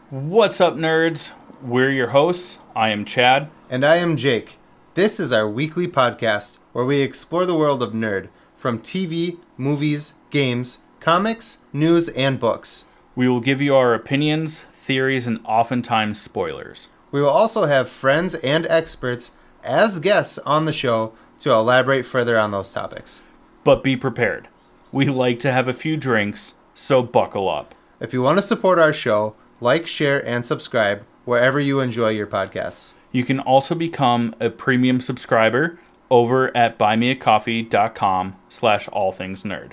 What's up, nerds? We're your hosts. I am Chad. And I am Jake. This is our weekly podcast where we explore the world of nerd from TV, movies, games, comics, news, and books. We will give you our opinions, theories, and oftentimes spoilers. We will also have friends and experts as guests on the show to elaborate further on those topics. But be prepared. We like to have a few drinks, so buckle up. If you want to support our show, like, share, and subscribe wherever you enjoy your podcasts. You can also become a premium subscriber over at buymeacoffee.com/allthingsnerd.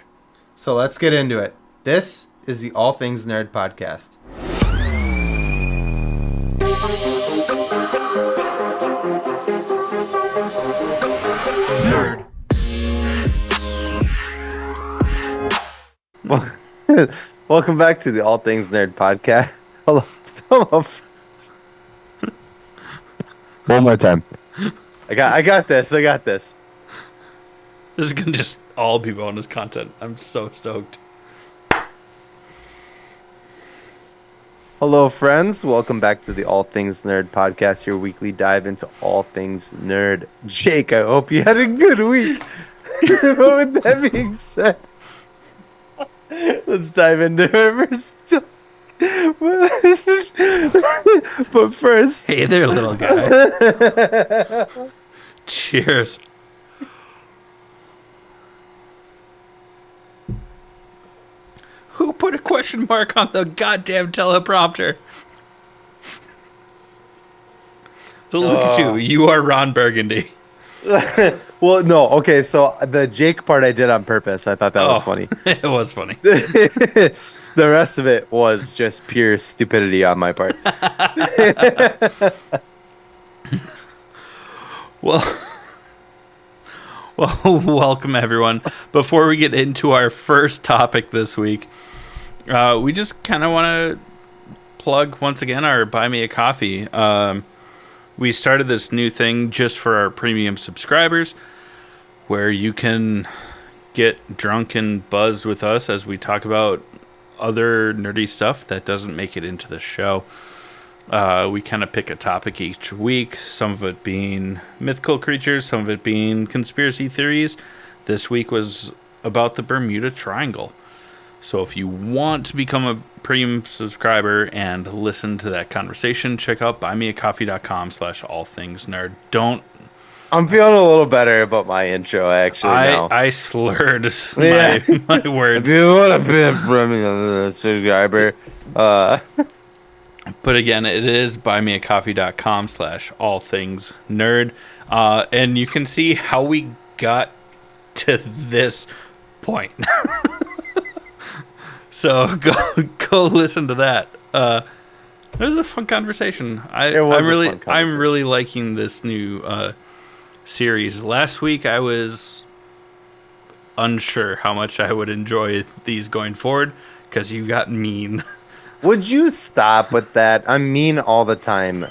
So let's get into it. This is the All Things Nerd podcast. Nerd. Welcome back to the All Things Nerd podcast. Hello. One more time. I got this. This is going to just all be bonus content. I'm so stoked. Hello, friends. Welcome back to the All Things Nerd podcast, your weekly dive into all things nerd. Jake, I hope you had a good week. With that being said, let's dive into our first topic. But first, Hey there, little guy. Cheers. Who put a question mark on the goddamn teleprompter? Look at you. You are Ron Burgundy. well, no, okay, so the Jake part I did on purpose. I thought that was funny. It was funny. The rest of it was just pure stupidity on my part. Well, welcome everyone. Before we get into our first topic this week, we just kind of want to plug once again our Buy Me a Coffee. We started this new thing just for our premium subscribers, where you can get drunk and buzzed with us as we talk about other nerdy stuff that doesn't make it into the show. We kind of pick a topic each week, some of it being mythical creatures, some of it being conspiracy theories. This week was about the Bermuda Triangle. So if you want to become a premium subscriber and listen to that conversation, check out buymeacoffee.com/allthingsnerd. I'm feeling a little better about my intro, actually, now. I slurred my words. If you want to be a premium subscriber, But again, it is buymeacoffee.com/allthingsnerd. And you can see how we got to this point. So go listen to that. It was a fun conversation. I'm really liking this new series. Last week I was unsure how much I would enjoy these going forward because you got mean. would you stop with that? I'm mean all the time.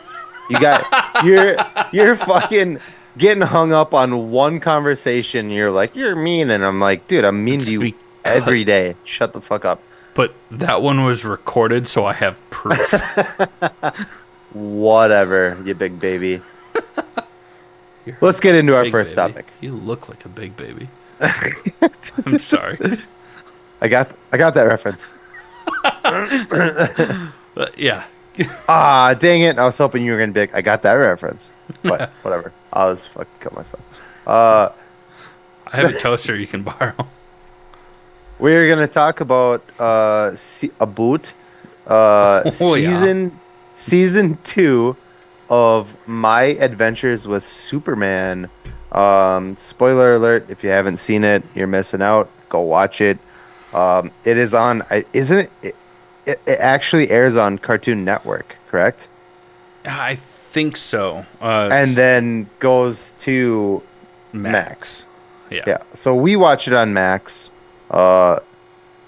You're fucking getting hung up on one conversation. You're like, you're mean, and I'm like, dude, I'm mean to you every day. Shut the fuck up. But that one was recorded, so I have proof. Whatever, you big baby. Let's get into our first topic. You look like a big baby. I'm sorry. I got that reference. But yeah. Ah, dang it. I was hoping you were going to be like, I got that reference. But whatever. I'll just fucking kill myself. I have a toaster you can borrow. We're going to talk about season 2 of My Adventures with Superman. Spoiler alert, if you haven't seen it, you're missing out. Go watch it. It is on, isn't it? It actually airs on Cartoon Network, correct? I think so. And then goes to Max. Yeah. So we watch it on Max.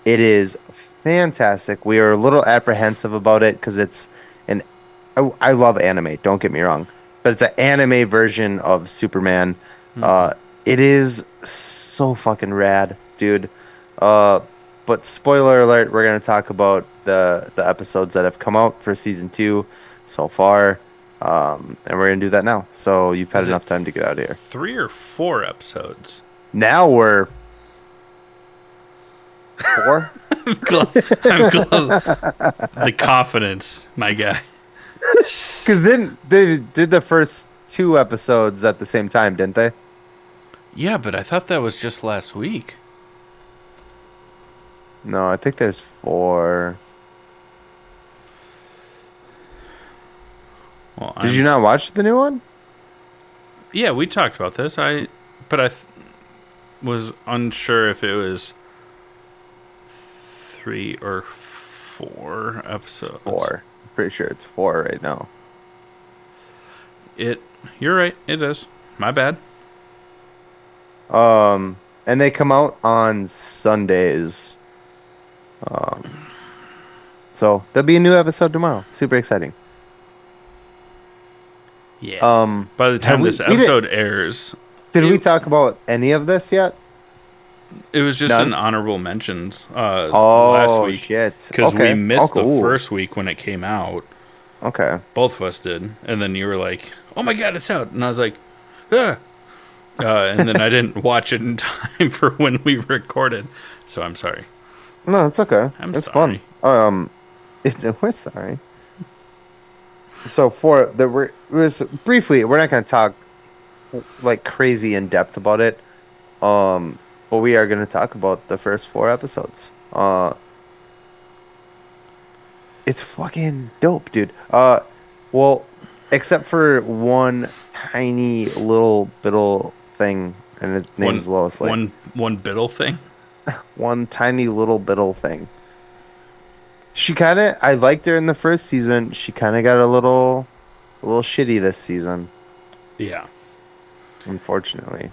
It is fantastic. We are a little apprehensive about it because it's I love anime, don't get me wrong, but it's an anime version of Superman. It is so fucking rad, dude. But spoiler alert, we're going to talk about the episodes that have come out for season 2 so far, and we're gonna do that now. So you've had Is it enough time to get out of here. 3 or 4 episodes? Now we're 4. I'm close. The confidence, my guy. Because then they did the first 2 episodes at the same time, didn't they? Yeah, but I thought that was just last week. No, I think there's 4. Well, Did you not watch the new one? Yeah, we talked about this. But I was unsure if it was 3 or 4 episodes. 4. I'm pretty sure it's 4 right now. You're right. It is. My bad. And they come out on Sundays. So there'll be a new episode tomorrow. Super exciting. Yeah. By the time this episode airs, did we talk about any of this yet? It was just None? in honorable mentions last week. Shit. Because we missed cool. the first week when it came out. Okay. Both of us did. And then you were like, oh my god, it's out. And I was like, ah. And then I didn't watch it in time for when we recorded. So I'm sorry. No, it's okay. It's sorry. fun. We're sorry. So we're not going to talk like crazy in depth about it. But we are going to talk about the first 4 episodes. It's fucking dope, dude. Well, except for one tiny little bittle thing, and his name's Lois Lane. One bittle thing? One tiny little bittle thing. I liked her in the first season. She kind of got a little shitty this season. Yeah. Unfortunately.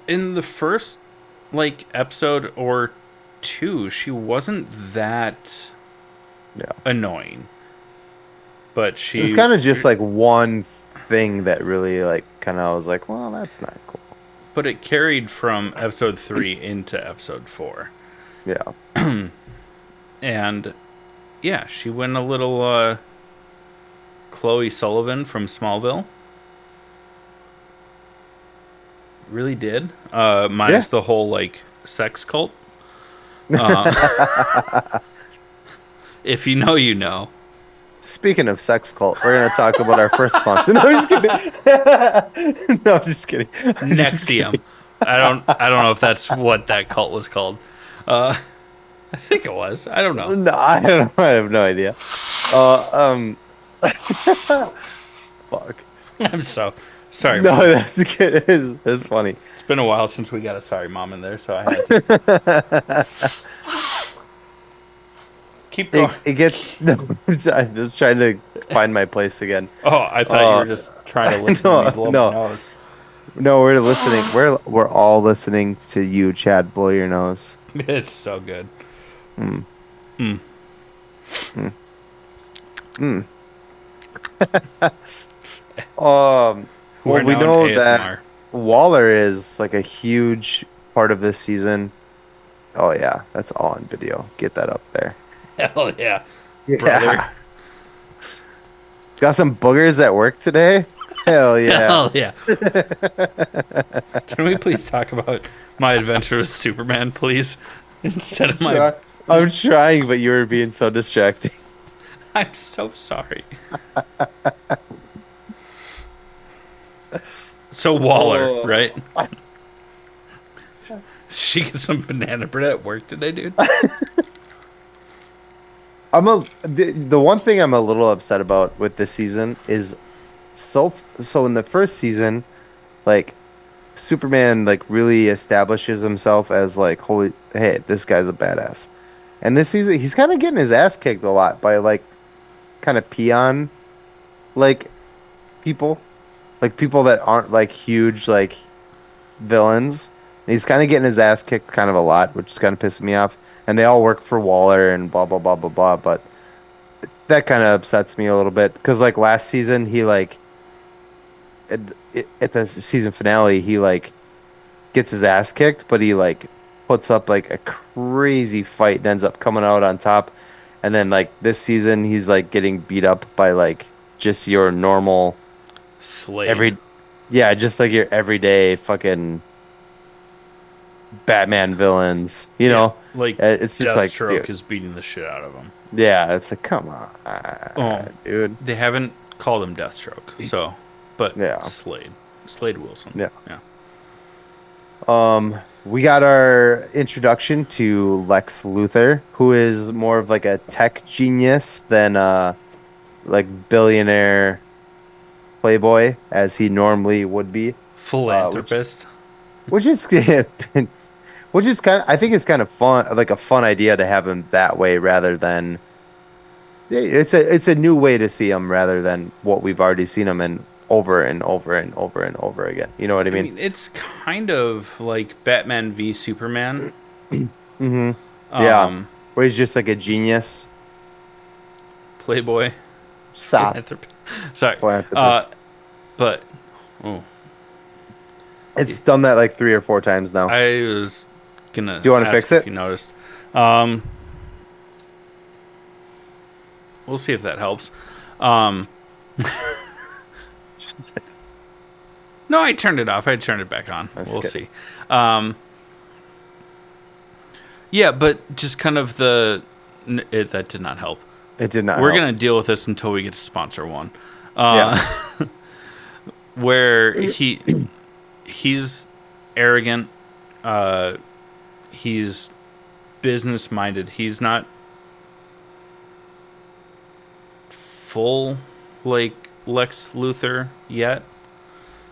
In the first, episode or 2, she wasn't that annoying. But it was kind of just one thing that really kind of was like, well, that's not cool. But it carried from episode 3 into episode 4. Yeah. And yeah, she went a little Chloe Sullivan from Smallville. Really did. Minus the whole sex cult. If you know, you know. Speaking of sex cult, we're gonna talk about our first sponsor. No, I'm just kidding. No, I'm just kidding. Nexium. I don't know if that's what that cult was called. I think it was. I don't know. No, I don't know. I have no idea. Fuck. I'm so sorry. No, Mom. that's good. It's funny. It's been a while since we got a sorry mom in there, so I had to. Keep going. It gets. No, I'm just trying to find my place again. Oh, I thought you were just trying to listen to me blow my nose. No, we're listening. We're all listening to you, Chad, blow your nose. It's so good. Well, we know ASMR. that Waller is a huge part of this season. Oh yeah, that's all on video. Get that up there. Hell yeah, brother. Got some boogers at work today? Hell yeah. Hell yeah. Can we please talk about my adventure with Superman, please? Instead of my... I'm trying, but you were being so distracting. I'm so sorry. So Waller, right? She get some banana bread at work today, dude? The one thing I'm a little upset about with this season is so in the first season, Superman really establishes himself as holy, hey, this guy's a badass. And this season he's kind of getting his ass kicked a lot by kind of peon people, people that aren't huge villains. And he's kind of getting his ass kicked kind of a lot, which is kind of pissing me off. And they all work for Waller and blah blah blah blah blah. But that kind of upsets me a little bit because last season he at the season finale he gets his ass kicked, but he puts up a crazy fight and ends up coming out on top. And then like this season, he's like getting beat up by like just your normal Slade. just like your everyday fucking Batman villains. You know, like it's just like, Deathstroke dude, is beating the shit out of him. yeah, it's like, come Oh, on, dude. they haven't called him Deathstroke, so but Yeah, Slade Wilson. yeah. Yeah. We got our introduction to Lex Luthor, who is more of like a tech genius than like billionaire playboy as he normally would be. Which Philanthropist. which is which is kind of, I think it's kind of fun, like a fun idea to have him that way rather than it's a new way to see him rather than what we've already seen him in over and over and over and over again. You know what I I mean? mean, it's kind of like Batman v Superman. Mm-hmm. Yeah. Um, Where he's just like a genius. Playboy. Stop. Philanthropist. Sorry. Philanthropist. But oh, It's done that like 3 or 4 times now. I was gonna. Do you want to ask fix if it? you noticed? Um, we'll see if that helps. Um, no, I turned it off. I turned it back on. That's We'll good. see. Yeah, but just kind of that did not help. It did not We're help. gonna deal with this until we get to sponsor one. Yeah. Where he's arrogant, he's business minded. He's not full like Lex Luthor yet.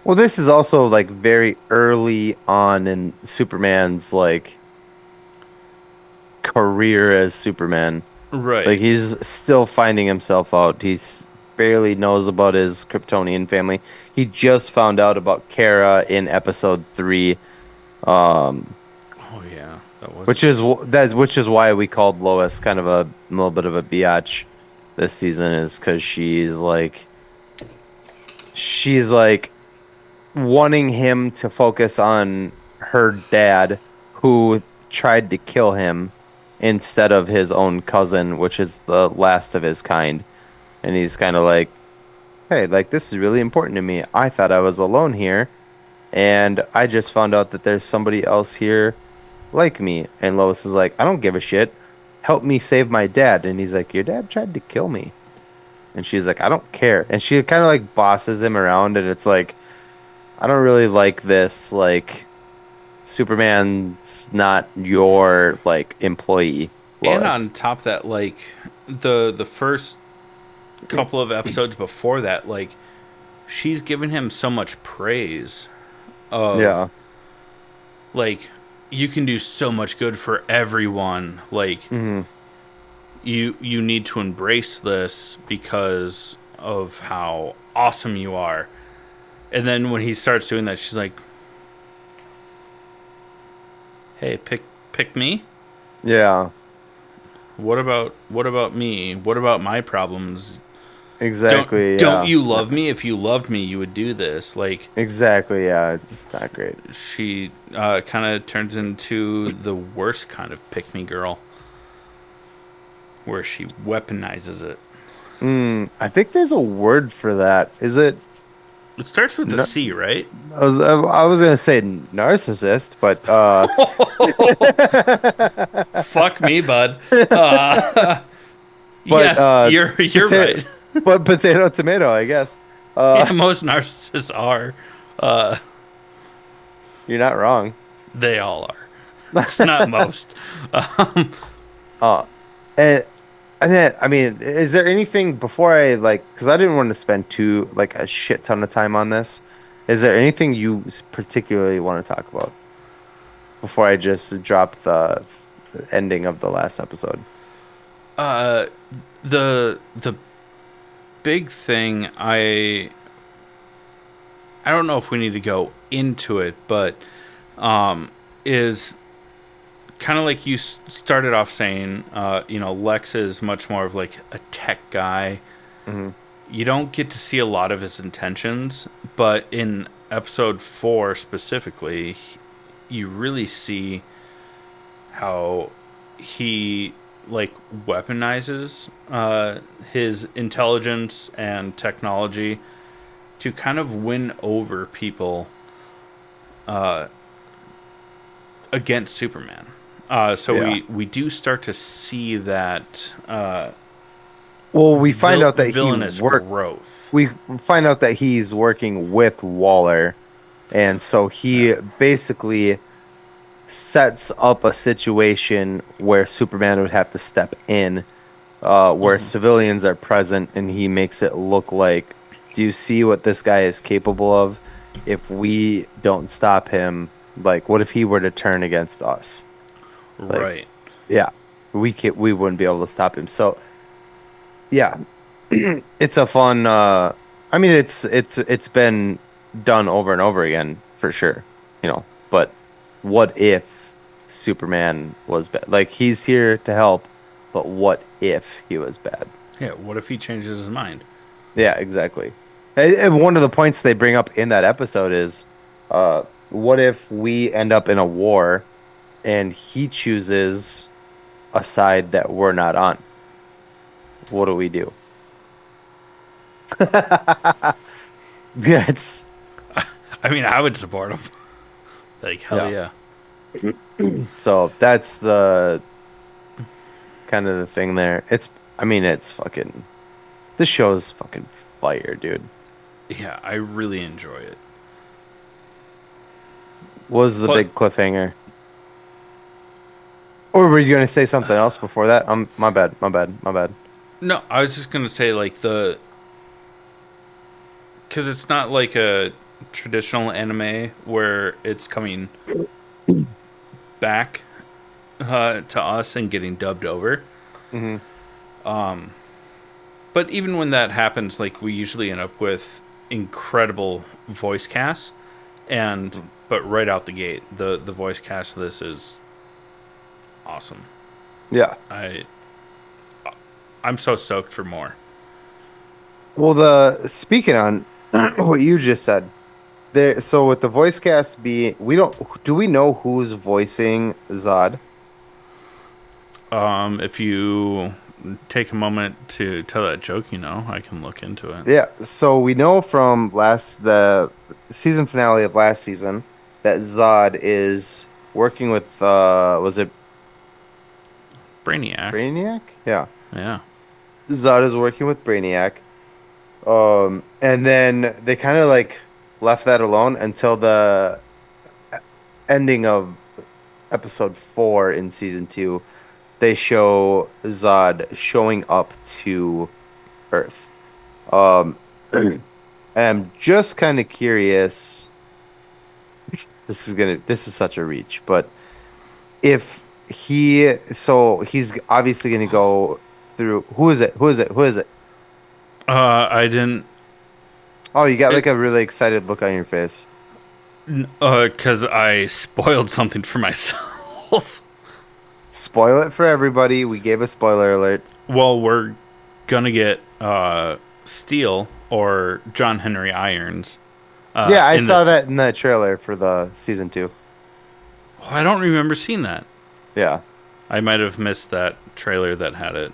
Well, this is also like very early on in Superman's like career as Superman. Right. Like he's still finding himself out. He's barely knows about his Kryptonian family. He just found out about Kara in episode 3, Oh yeah, that was. which is why we called Lois kind of a little bit of a biatch this season, is because she's like wanting him to focus on her dad who tried to kill him instead of his own cousin, which is the last of his kind. And he's kind of like, hey, like this is really important to me. I thought I was alone here, and I just found out that there's somebody else here like me. And Lois is like, I don't give a shit. Help me save my dad. And he's like, your dad tried to kill me. And she's like, I don't care. And she kind of like bosses him around, and it's like, I don't really like this. Like, Superman's not your like employee. And Lois. on top of that, like the first couple of episodes before that, like she's given him so much praise of Yeah. like you can do so much good for everyone. Like Hmm. you need to embrace this because of how awesome you are. And then when he starts doing that, she's like, "Hey, pick me. Yeah. What about me? What about my problems? Exactly. Don't yeah. you love me? If you loved me, you would do this." Like Exactly. Yeah. It's not great. she kind of turns into the worst kind of pick me girl, where she weaponizes it. I think there's a word for that. Is it? It starts with No. a C, right? I was gonna say narcissist, but Fuck me, bud. Yes, you're right. But potato tomato, I guess. Yeah, most narcissists are. You're not wrong. They all are. It's not most. And then, I mean, is there anything before I like? Because I didn't want to spend a shit ton of time on this. Is there anything you particularly want to talk about before I just drop the ending of the last episode? The big thing I don't know if we need to go into it, but is kind of like you started off saying, Lex is much more of like a tech guy. Mm-hmm. You don't get to see a lot of his intentions, but in episode 4 specifically, you really see how he like weaponizes his intelligence and technology to kind of win over people against Superman. So Yeah. we do start to see that Well, we find out that villainous growth. we find out that he's working with Waller, and so he basically sets up a situation where Superman would have to step in, where civilians are present, and he makes it look like, do you see what this guy is capable of? If we don't stop him, like, what if he were to turn against us? Like, Right. yeah, we wouldn't be able to stop him. So, yeah, it's a fun. I mean, it's been done over and over again for sure, But what if Superman was bad? Like he's here to help, but what if he was bad? Yeah. What if he changes his mind? Yeah, exactly. And one of the points they bring up in that episode is, what if we end up in a war, and he chooses a side that we're not on? What do we do? Yeah, I mean, I would support him. Like hell yeah. so that's the kind of the thing there. I mean, it's fucking. This show's fucking fire, dude. Yeah, I really enjoy it. Was the big cliffhanger? Or were you gonna say something else before that? My bad. No, I was just gonna say like because it's not like a traditional anime where it's coming back to us and getting dubbed over. Mm-hmm. But even when that happens, like we usually end up with incredible voice casts, but right out the gate, the voice cast of this is awesome. Yeah. I'm so stoked for more. Well, speaking on what you just said, there. So with the voice cast do we know who's voicing Zod? If you take a moment to tell that joke, I can look into it. Yeah. So we know from the season finale of last season that Zod is working with was it Brainiac? Brainiac? Yeah. Yeah. Zod is working with Brainiac. And then they kind of like left that alone until the ending of episode 4 in season 2. They show Zod showing up to Earth. And I'm just kind of curious. This is such a reach, but if he's obviously gonna go through. Who is it? I didn't. Oh, you got like a really excited look on your face. Because I spoiled something for myself. Spoil it for everybody. We gave a spoiler alert. Well, we're gonna get Steel or John Henry Irons. Yeah, I saw that in the trailer for the season 2. Oh, I don't remember seeing that. Yeah. I might have missed that trailer that had it.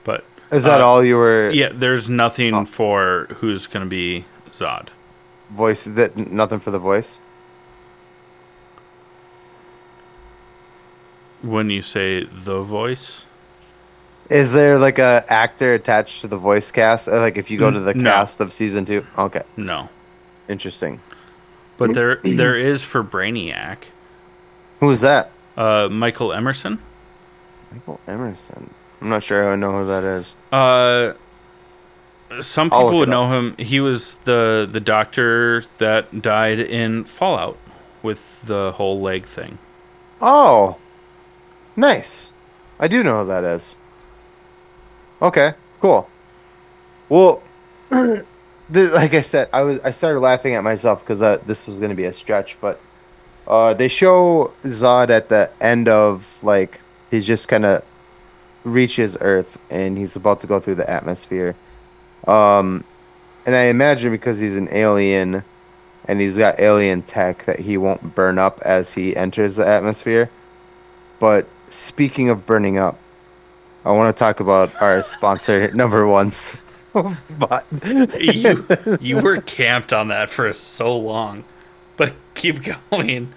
But is that all you were? Yeah, there's nothing for who's going to be Zod. Nothing for the voice? When you say the voice? Is there like a actor attached to the voice cast? Like if you go to the cast of season 2? Okay. No. Interesting. But there is for Brainiac. Who is that? Michael Emerson. Michael Emerson. I'm not sure I know who that is. Some people would know him. He was the doctor that died in Fallout with the whole leg thing. Oh, nice. I do know who that is. Okay, cool. Well, like I said, I started laughing at myself because this was going to be a stretch, but they show Zod at the end of like he's just kind of reaches Earth and he's about to go through the atmosphere. And I imagine because he's an alien and he's got alien tech that he won't burn up as he enters the atmosphere. But speaking of burning up, I want to talk about our sponsor number one. But You were camped on that for so long, but keep going.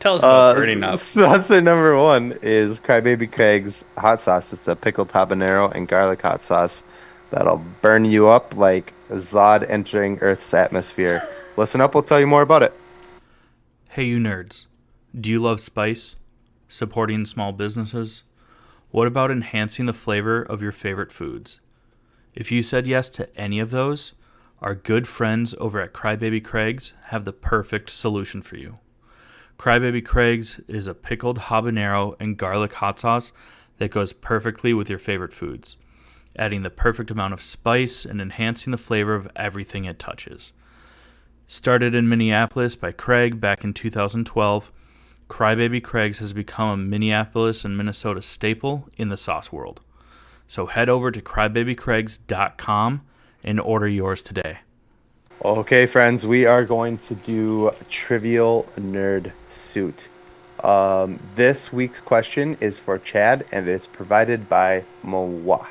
Tell us about burning up. sponsor number one is Crybaby Craig's hot sauce. It's a pickled habanero and garlic hot sauce that'll burn you up like Zod entering Earth's atmosphere. Listen up, we'll tell you more about it. Hey, you nerds. Do you love spice? Supporting small businesses? What about enhancing the flavor of your favorite foods? If you said yes to any of those, our good friends over at Crybaby Craig's have the perfect solution for you. Crybaby Craig's is a pickled habanero and garlic hot sauce that goes perfectly with your favorite foods, adding the perfect amount of spice and enhancing the flavor of everything it touches. Started in Minneapolis by Craig back in 2012, Crybaby Craig's has become a Minneapolis and Minnesota staple in the sauce world. So head over to crybabycraigs.com and order yours today. Okay, friends, we are going to do Trivial Nerd Suit. This week's question is for Chad, and it's provided by Moa.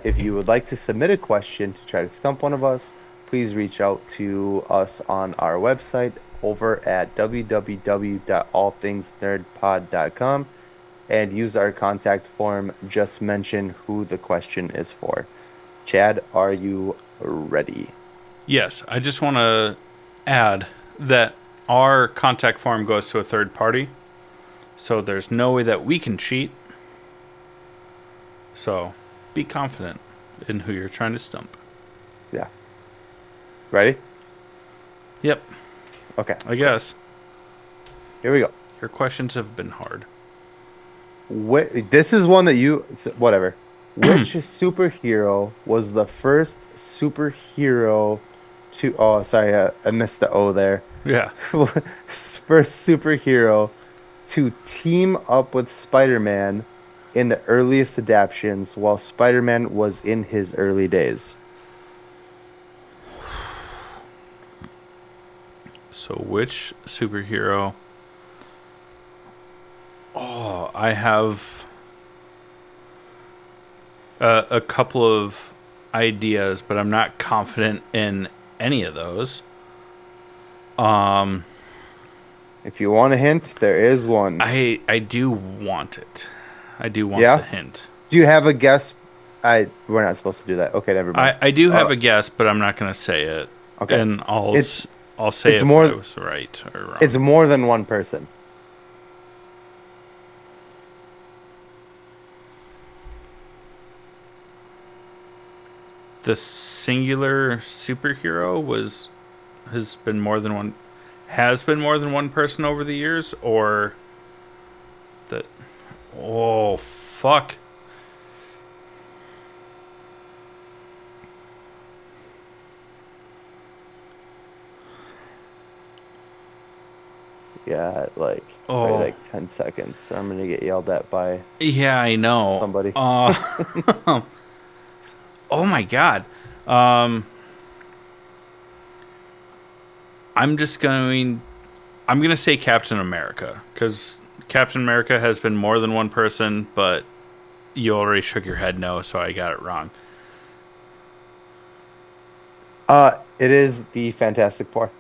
If you would like to submit a question to try to stump one of us, please reach out to us on our website over at www.allthingsnerdpod.com and use our contact form. Just mention who the question is for. Chad, are you ready? Yes, I just want to add that our contact form goes to a third party, so there's no way that we can cheat. So be confident in who you're trying to stump. Yeah. Ready? Yep, Okay. I guess. Here we go. Your questions have been hard. This is one that whatever. Which superhero was the first superhero to? Oh, sorry, I missed the O there. Yeah. First superhero to team up with Spider-Man in the earliest adaptations while Spider-Man was in his early days. So which superhero? Oh, I have a couple of ideas, but I'm not confident in any of those. If you want a hint, there is one. I do want it. I do want Yeah? the hint. Do you have a guess? We're not supposed to do that. Okay, never mind. I do have a guess, but I'm not going to say it. Okay. And I'll say it's if more- I was right or wrong. It's more than one person. The singular superhero has been more than one person over the years, or that oh fuck. Yeah, like Oh. probably like 10 seconds. So I'm gonna get yelled at by Yeah, I know. somebody. Oh my god. I'm gonna say Captain America, because Captain America has been more than one person, but you already shook your head no, so I got it wrong. It is the Fantastic Four.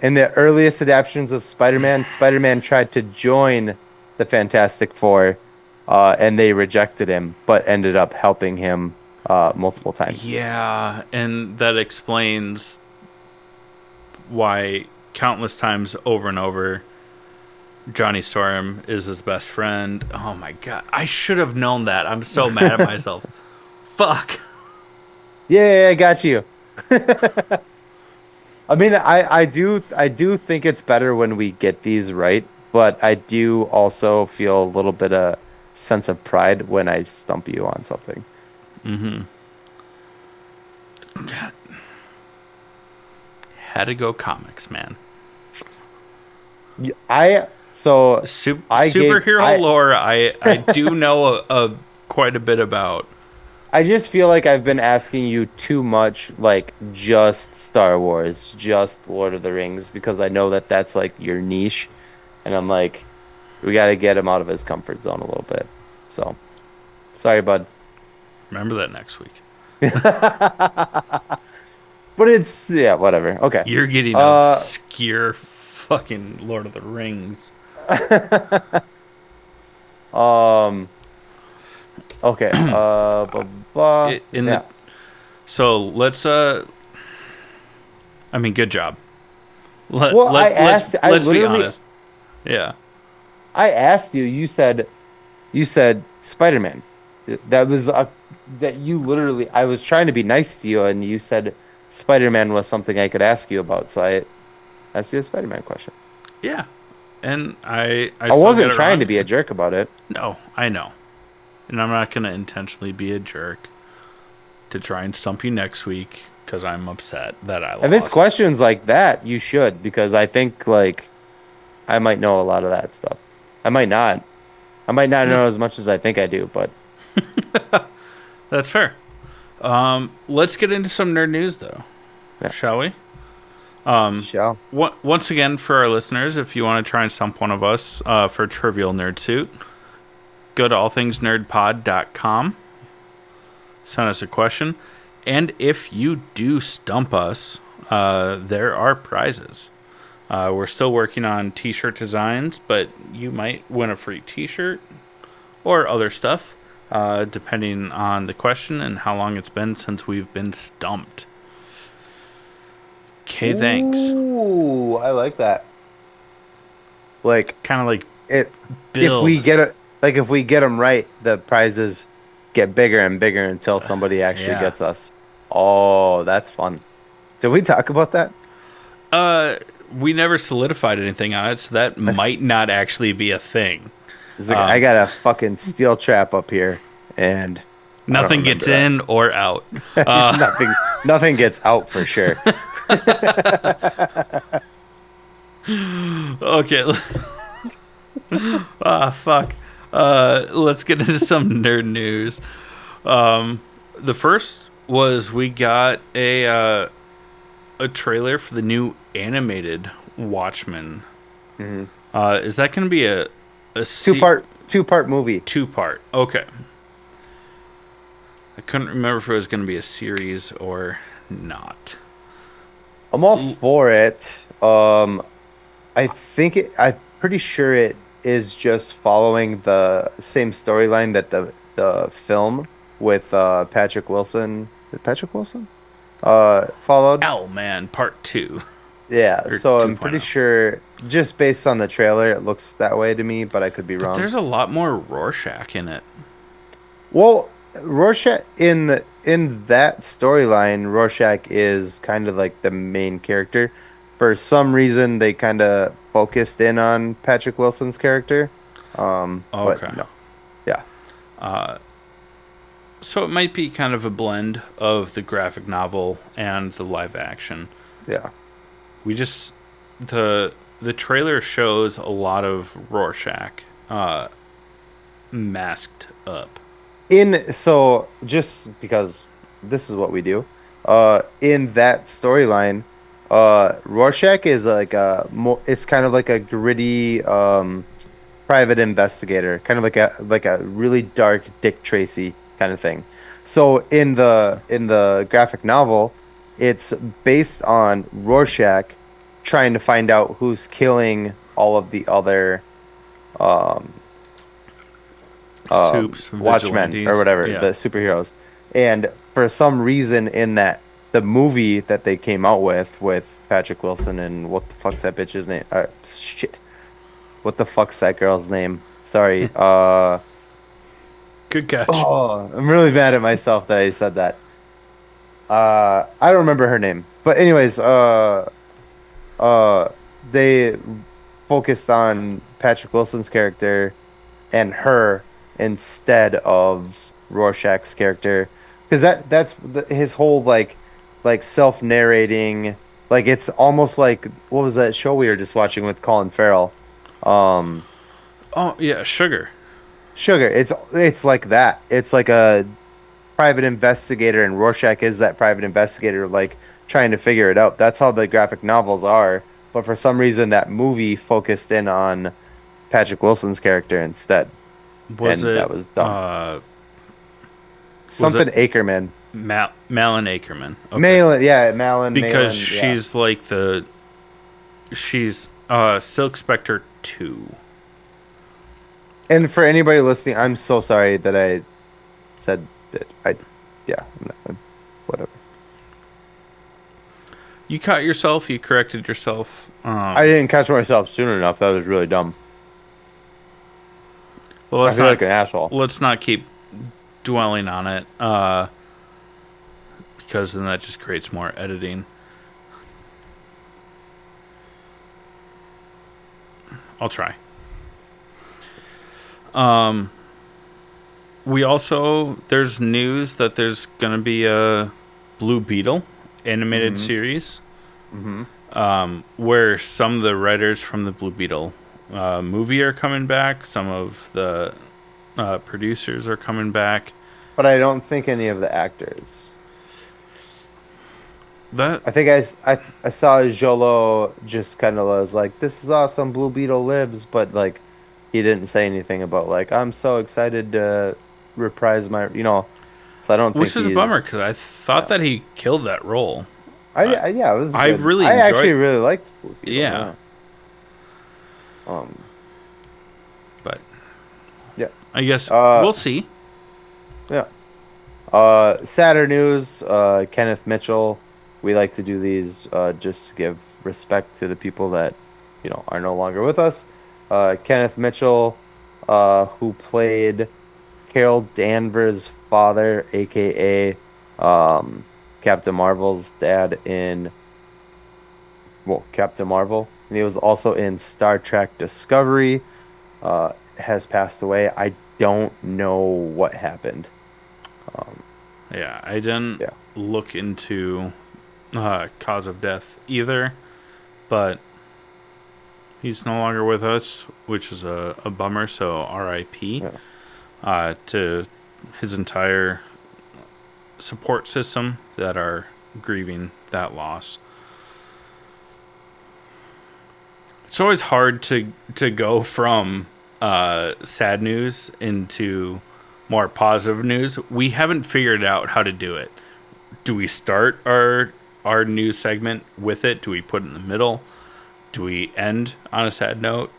In the earliest adaptations of Spider-Man, Spider-Man tried to join the Fantastic Four, and they rejected him, but ended up helping him multiple times. Yeah, and that explains why countless times over and over Johnny Storm is his best friend. Oh my god. I should have known that. I'm so mad at myself. Fuck. Yeah, I got you. I mean, I do think it's better when we get these right, but I do also feel a little bit of sense of pride when I stump you on something. Mm-hmm. God. Had to go comics, man. Superhero lore, I do know quite a bit about. I just feel like I've been asking you too much, like just Star Wars, just Lord of the Rings, because I know that that's like your niche. and I'm like, we got to get him out of his comfort zone a little bit. So, sorry, bud. Remember that next week. But it's yeah, whatever. Okay. You're getting Uh, obscure fucking Lord of the Rings. um. Okay. Blah, blah. Yeah. So let's I mean, good job. Well, Let's be honest. Yeah. I asked you. You said Spider-Man. That was that you literally. I was trying to be nice to you, and you said Spider-Man was something I could ask you about. So I asked you a Spider-Man question. Yeah. And I wasn't trying to be a jerk about it. No, I know. And I'm not going to intentionally be a jerk to try and stump you next week because I'm upset that I lost. If it's questions like that, you should, because I think like I might know a lot of that stuff. I might not. I might not know as much as I think I do, but that's fair. Let's get into some nerd news, though. Yeah. Shall we? Shall. Once again, for our listeners, if you want to try and stump one of us for Trivial Nerd Suit, go to allthingsnerdpod.com. Send us a question. And if you do stump us, there are prizes. We're still working on t-shirt designs, but you might win a free t-shirt or other stuff, depending on the question and how long it's been since we've been stumped. Okay, thanks. Ooh, I like that. Like kind of like it. If we get them right, the prizes get bigger and bigger until somebody actually gets us. Oh, that's fun. Did we talk about that? We never solidified anything on it, so that might not actually be a thing. Like, I got a fucking steel trap up here, and nothing gets in or out. Nothing gets out for sure. Okay. Fuck. Let's get into some nerd news. The first was we got a trailer for the new animated Watchmen. Mm-hmm. Is that going to be a two-part movie? Two-part. Okay. I couldn't remember if it was going to be a series or not. I'm all for it. I'm pretty sure it is just following the same storyline that the film with Patrick Wilson. Is it Patrick Wilson? Followed. Owlman Part 2. Yeah, so I'm pretty sure, just based on the trailer, it looks that way to me, but I could be wrong. There's a lot more Rorschach in it. Well, Rorschach in that storyline, Rorschach is kind of like the main character. For some reason, they kind of focused in on Patrick Wilson's character. Okay. But no. Yeah. So it might be kind of a blend of the graphic novel and the live action. Yeah. We just the trailer shows a lot of Rorschach masked up. So just because this is what we do, in that storyline, Rorschach is like it's kind of like a gritty private investigator, kind of like a really dark Dick Tracy kind of thing. So in the graphic novel, it's based on Rorschach trying to find out who's killing all of the other Watchmen or whatever, the superheroes. And for some reason in the movie that they came out with Patrick Wilson and what the fuck's that bitch's name? Shit. What the fuck's that girl's name? Sorry. Good catch. Oh, I'm really mad at myself that I said that. I don't remember her name. But anyways, they focused on Patrick Wilson's character and her instead of Rorschach's character, because that's his whole like self-narrating, like it's almost like, what was that show we were just watching with Colin Farrell? Oh yeah, Sugar. It's like that. It's like a private investigator, and Rorschach is that private investigator, like trying to figure it out. That's how the graphic novels are, but for some reason that movie focused in on Patrick Wilson's character instead. That was dumb. Something Ackerman. Malin Ackerman. Okay. Malin. Because Malin, she's like she's Silk Spectre 2. And for anybody listening, I'm so sorry that I said that. Whatever. You caught yourself. You corrected yourself. I didn't catch myself soon enough. That was really dumb. Well, I feel like an asshole. Let's not keep dwelling on it, because then that just creates more editing. I'll try. There's news that there's gonna be a Blue Beetle animated series, where some of the writers from the Blue Beetle movie are coming back. Some of the producers are coming back, but I don't think any of the actors. I think I saw Jolo just kind of was like, "This is awesome, Blue Beetle lives," but like he didn't say anything about like, "I'm so excited to reprise my," So I don't think. Which is a bummer because I thought that he killed that role. It was. I good. really, actually really liked Blue Beetle. Yeah. But yeah, I guess we'll see. Yeah. Sadder news. Kenneth Mitchell. We like to do these just to give respect to the people that are no longer with us. Kenneth Mitchell, who played Carol Danvers' father, aka Captain Marvel's dad in Captain Marvel. And he was also in Star Trek Discovery. Has passed away. I don't know what happened. I didn't look into cause of death either, but he's no longer with us, which is a bummer. So R.I.P. To his entire support system that are grieving that loss. It's always hard to go from sad news into more positive news. We haven't figured out how to do it. Do we start our news segment with it? Do we put it in the middle? Do we end on a sad note?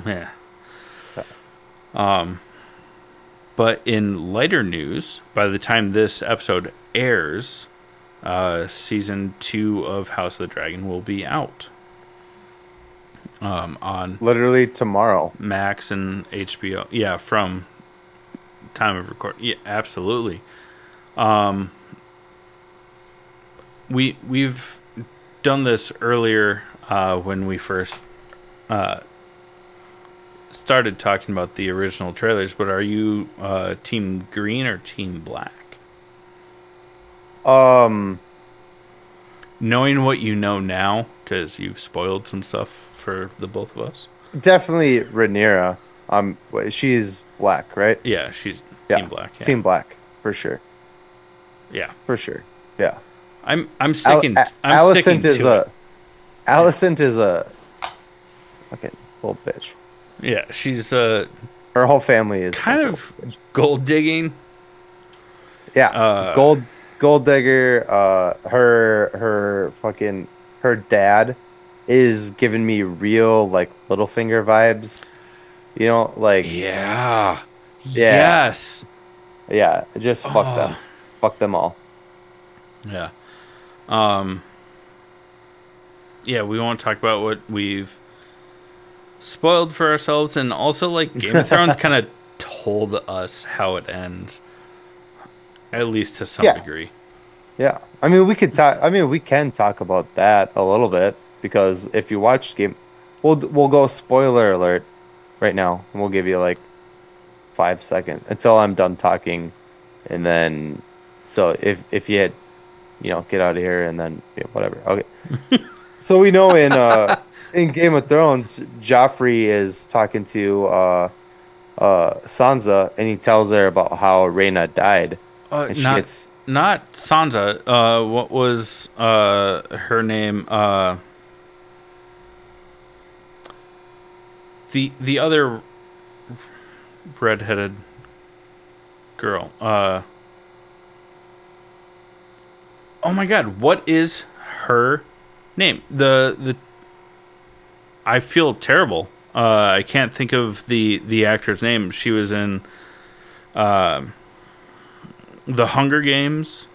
Yeah. But in lighter news, by the time this episode airs, season 2 of House of the Dragon will be out. On literally tomorrow. Max and HBO. Yeah, from time of record. Yeah, absolutely. We've done this earlier when we first started talking about the original trailers, but are you team green or team black? Knowing what you know now, because you've spoiled some stuff for the both of us. Definitely Rhaenyra. She's black, right? Yeah, she's team black. Yeah. Team black for sure. Yeah, for sure. Yeah, I'm sticking. I'm sticking to it. Alicent is a fucking little bitch. Yeah, she's her whole family is kind of gold digging. Yeah, gold digger. Her dad is giving me real like Littlefinger vibes. Yes. Yeah, just fuck them. Fuck them all. Yeah. Yeah, we won't talk about what we've spoiled for ourselves, and also like Game of Thrones kind of told us how it ends, at least to some degree. Yeah, I mean we can talk about that a little bit, because if you watch we'll go spoiler alert right now, and we'll give you like 5 seconds until I'm done talking, and then so if you had, get out of here, and then whatever. Okay. So we know in Game of Thrones, Joffrey is talking to Sansa, and he tells her about how Rhaena died. Not Sansa. What was her name? the other redheaded girl. Oh my god, what is her name? The I feel terrible. I can't think of the actor's name. She was in The Hunger Games.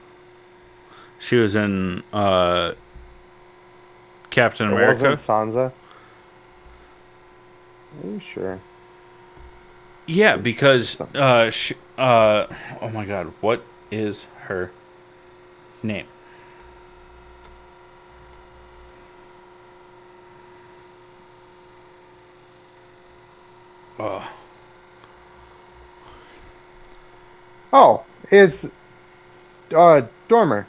She was in Captain America. Wasn't Sansa? Are you sure? Yeah, because oh my god, what is her name? Oh, it's Dormer.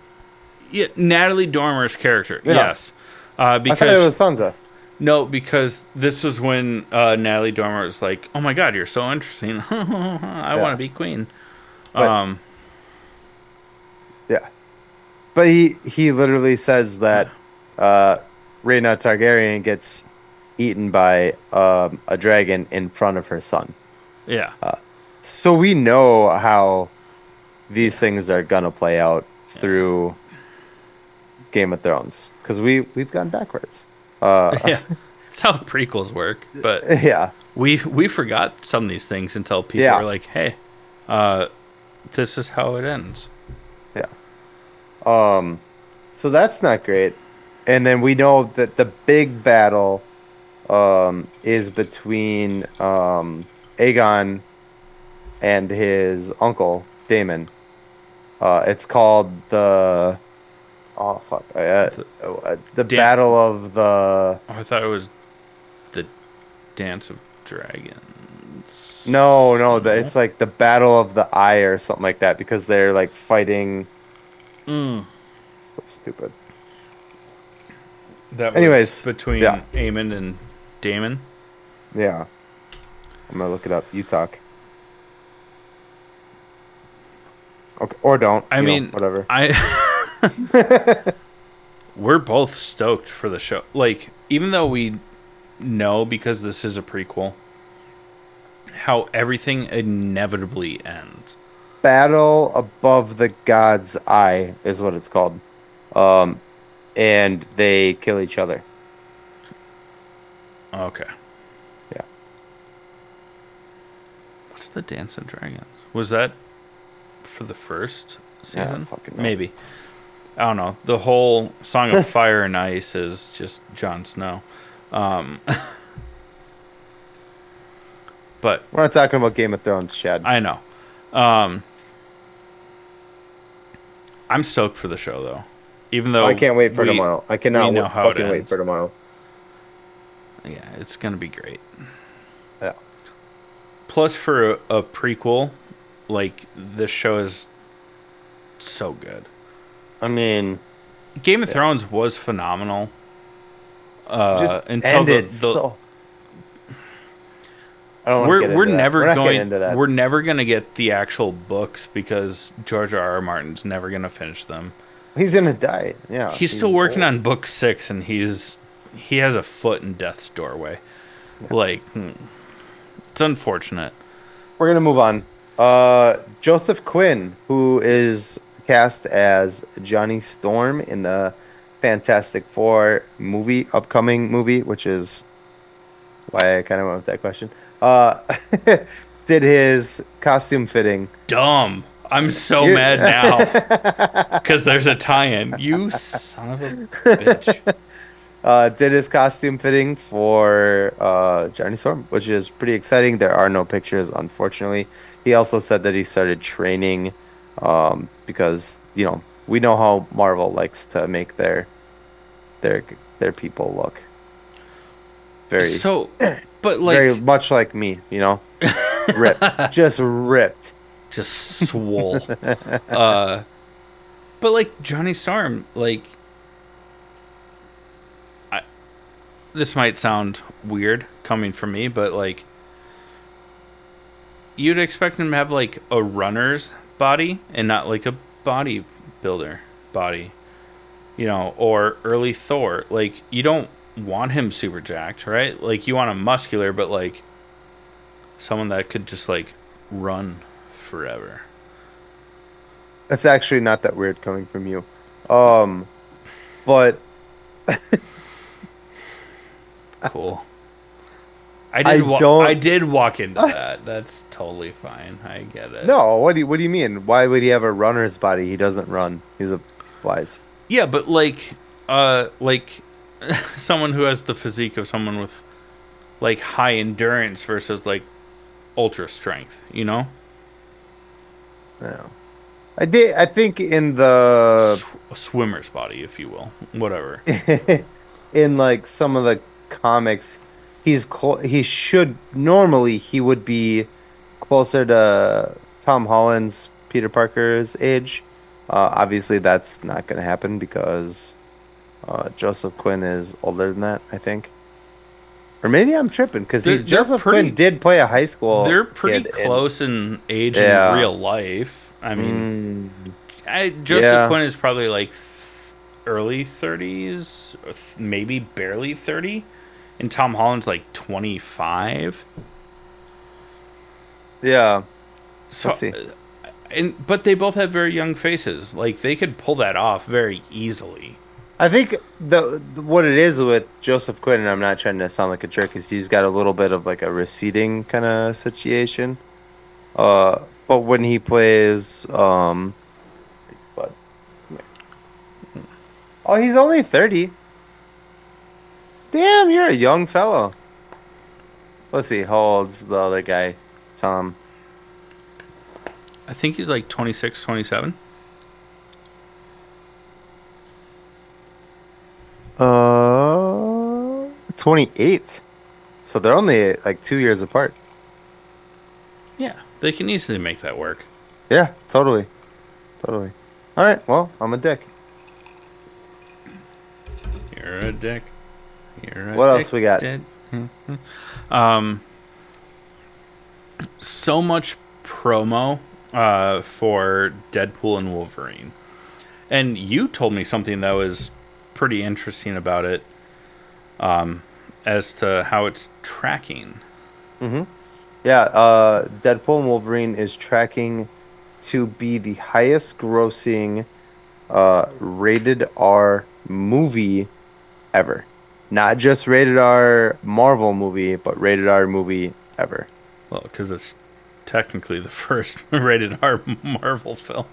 Yeah, Natalie Dormer's character. Yeah. Yes, I because thought it was Sansa. no, because this was when Natalie Dormer was like, "Oh my god, you're so interesting. I want to be queen." But- Yeah, but he literally says that Rhaena Targaryen gets eaten by a dragon in front of her son. Yeah, So we know how these things are gonna play out through Game of Thrones because we've gone backwards. yeah, that's how prequels work. But Yeah, we forgot some of these things until people Yeah. were like, "Hey, this is how it ends." yeah. So that's not great. And then we know that the big battle is between Aegon and his uncle Daemon. It's called the the Dan- Battle of the Oh, I thought it was the Dance of Dragons. no, it's like the Battle of the Eye or something like that because they're like fighting. So stupid. That was Anyways, between yeah. Aemon and Daemon. Yeah, I'm gonna look it up. You talk. Okay, or don't. I mean, whatever. We're both stoked for the show. Like, even though we know because this is a prequel, how everything inevitably ends. Battle Above the God's Eye is what it's called. And they kill each other. Okay. Yeah. What's the Dance of Dragons? Was that for the first Yeah, season? fucking know. Maybe. I don't know. The whole Song of Fire and Ice is just Jon Snow. But We're not talking about Game of Thrones, Chad. I know. I'm stoked for the show, though. Even though I can't wait for we- tomorrow. I cannot we know how it fucking wait ends. for tomorrow. Yeah, it's gonna be great. Yeah. Plus, for a prequel, like, this show is so good. I mean, Game of Thrones was phenomenal. just Until ended so. I don't wanna get we're into that. never We're not getting going into that. we're never gonna get the actual books because George R.R. Martin's never gonna finish them. He's gonna die. Yeah. He's still working old. on book 6, and he has a foot in death's doorway. Like, it's unfortunate. We're gonna move on. Joseph Quinn, who is cast as Johnny Storm in the Fantastic Four upcoming movie, which is why I kind of went with that question. Did his costume fitting. Dumb. I'm so mad now because there's a tie-in. You son of a bitch. Did his costume fitting for Johnny Storm, which is pretty exciting. There are no pictures, unfortunately. He also said that he started training because we know how Marvel likes to make their people look very But like, very much like me, ripped, just ripped. just swole. But like Johnny Storm, like, this might sound weird coming from me, but like, you'd expect him to have like a runner's body and not like a bodybuilder body, or early Thor. Like, you don't want him super jacked, right? Like you want him muscular, but like someone that could just like run forever. That's actually not that weird coming from you. But Cool. I don't. I did walk into that. That's totally fine. I get it. No, what do you mean? Why would he have a runner's body? He doesn't run. He's a flies. Yeah, but like someone who has the physique of someone with like high endurance versus like ultra strength, you know? No. I think in the A swimmer's body, if you will. Whatever. in like some of the comics, he should normally he would be closer to Tom Holland's Peter Parker's age. Obviously, that's not going to happen because Joseph Quinn is older than that, I think. Or maybe I'm tripping because Joseph Quinn did play a high school. They're pretty kid close in age in real life. I mean, Joseph Quinn is probably like early 30s, maybe barely 30, and Tom Holland's like 25. Yeah. So, Let's see. but they both have very young faces. Like they could pull that off very easily. I think what it is with Joseph Quinn, and I'm not trying to sound like a jerk, is he's got a little bit of like a receding kind of situation. But when he plays, but oh, he's only 30. Damn, you're a young fellow. Let's see, how old's the other guy, Tom? I think he's like 26, 27. 28. So they're only like 2 years apart. Yeah, they can easily make that work. Yeah, totally. Totally. All right, well, I'm a dick. You're a dick. What else we got? So much promo for Deadpool and Wolverine. And you told me something that was pretty interesting about it, as to how it's tracking. Mm-hmm. Yeah, Deadpool and Wolverine is tracking to be the highest grossing rated R movie ever. Not just rated R Marvel movie, but rated R movie ever. Well, because it's technically the first rated R Marvel film.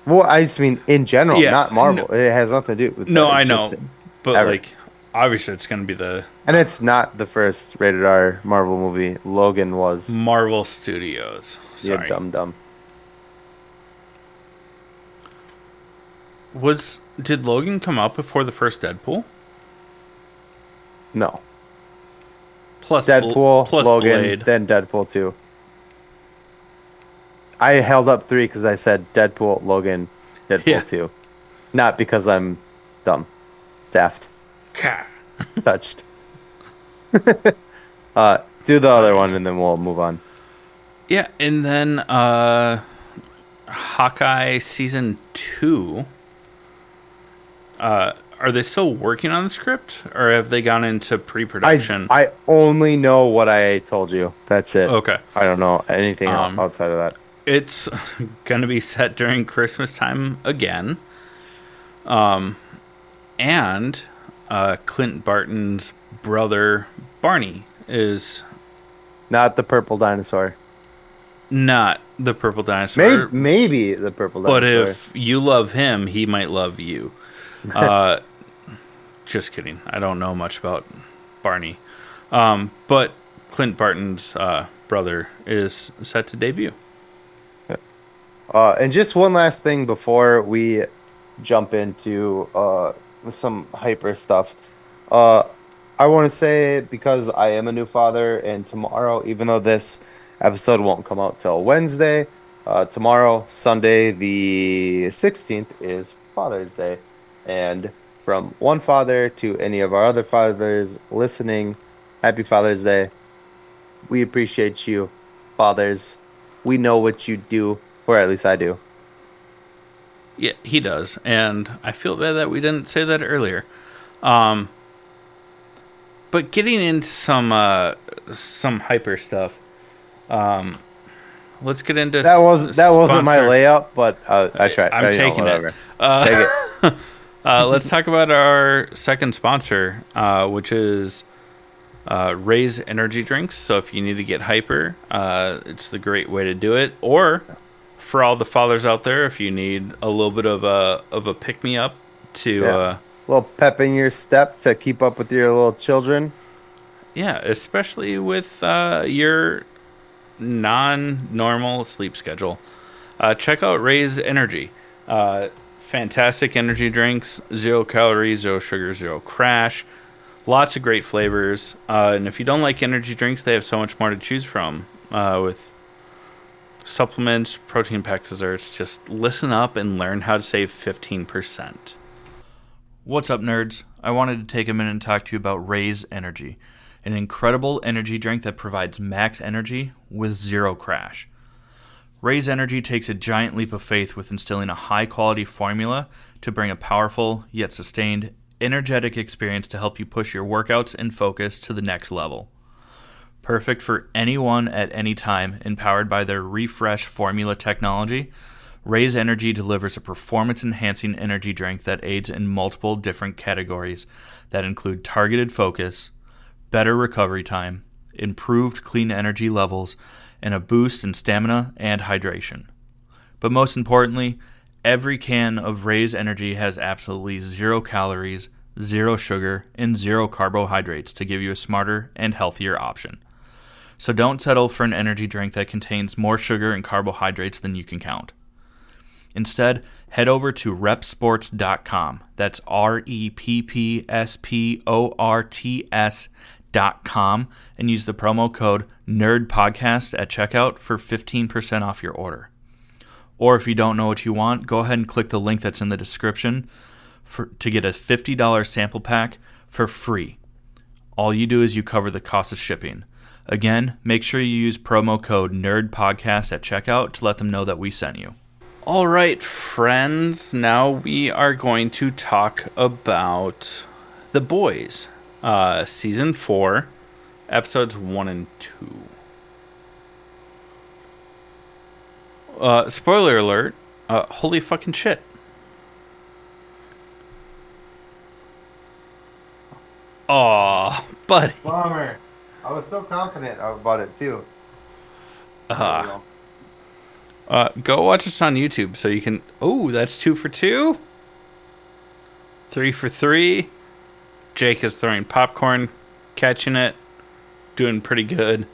Well, I just mean in general, Yeah, not Marvel. It has nothing to do with No, that. I It's know. just But, ever. like, obviously it's going to be the And it's not the first rated R Marvel movie. Logan was. Marvel Studios. You Sorry. dumb. Did Logan come out before the first Deadpool? No. Plus Deadpool, plus Logan, Blade. then Deadpool 2. I held up 3 because I said Deadpool, Logan, Deadpool 2. Not because I'm dumb. Daft. Touched. Do the other one and then we'll move on. Yeah, and then Hawkeye season 2. Are they still working on the script, or have they gone into pre-production? I only know what I told you. That's it. Okay. I don't know anything outside of that. It's going to be set during Christmas time again. And Clint Barton's brother, Barney, is... Not the purple dinosaur. Not the purple dinosaur. Maybe the purple dinosaur. But if you love him, he might love you. Just kidding. I don't know much about Barney. But Clint Barton's brother is set to debut. And just one last thing before we jump into some hyper stuff. I want to say, because I am a new father, and tomorrow, even though this episode won't come out till Wednesday, tomorrow, Sunday, the 16th, is Father's Day. And from one father to any of our other fathers listening, happy Father's Day. We appreciate you, fathers. We know what you do, or at least I do. Yeah, he does. And I feel bad that we didn't say that earlier. But getting into some hyper stuff. Let's get into That wasn't my sponsored- layup, but I tried. I'm taking it. Take it. Let's talk about our second sponsor, which is Raise Energy Drinks. So if you need to get hyper, it's the great way to do it. Or for all the fathers out there, if you need a little bit of a pick me up to a little pep in your step to keep up with your little children. Yeah, especially with your non-normal sleep schedule. Check out Raise Energy. Fantastic energy drinks, 0 calories, 0 sugar, 0 crash. Lots of great flavors. And if you don't like energy drinks, they have so much more to choose from with supplements, protein-packed desserts. Just listen up and learn how to save 15%. What's up, nerds? I wanted to take a minute and talk to you about Raise Energy, an incredible energy drink that provides max energy with 0 crash. Raise Energy takes a giant leap of faith with instilling a high-quality formula to bring a powerful, yet sustained, energetic experience to help you push your workouts and focus to the next level. Perfect for anyone at any time, empowered by their Refresh formula technology, Raise Energy delivers a performance-enhancing energy drink that aids in multiple different categories that include targeted focus, better recovery time, improved clean energy levels, and a boost in stamina and hydration. But most importantly, every can of Raise Energy has absolutely 0 calories, 0 sugar, and 0 carbohydrates to give you a smarter and healthier option. So don't settle for an energy drink that contains more sugar and carbohydrates than you can count. Instead, head over to repsports.com. That's REPPSPORTS.com and use the promo code NERDPODCAST at checkout for 15% off your order. Or if you don't know what you want, go ahead and click the link that's in the description to get a $50 sample pack for free. All you do is you cover the cost of shipping. Again, make sure you use promo code NERDPODCAST at checkout to let them know that we sent you. All right, friends, now we are going to talk about The Boys, Season 4, Episodes 1 and 2. Spoiler alert, holy fucking shit. Aw, buddy. Bummer. I was so confident about it, too. Go watch us on YouTube so you can... Oh, that's 2 for 2. 3 for 3. Jake is throwing popcorn, catching it, doing pretty good,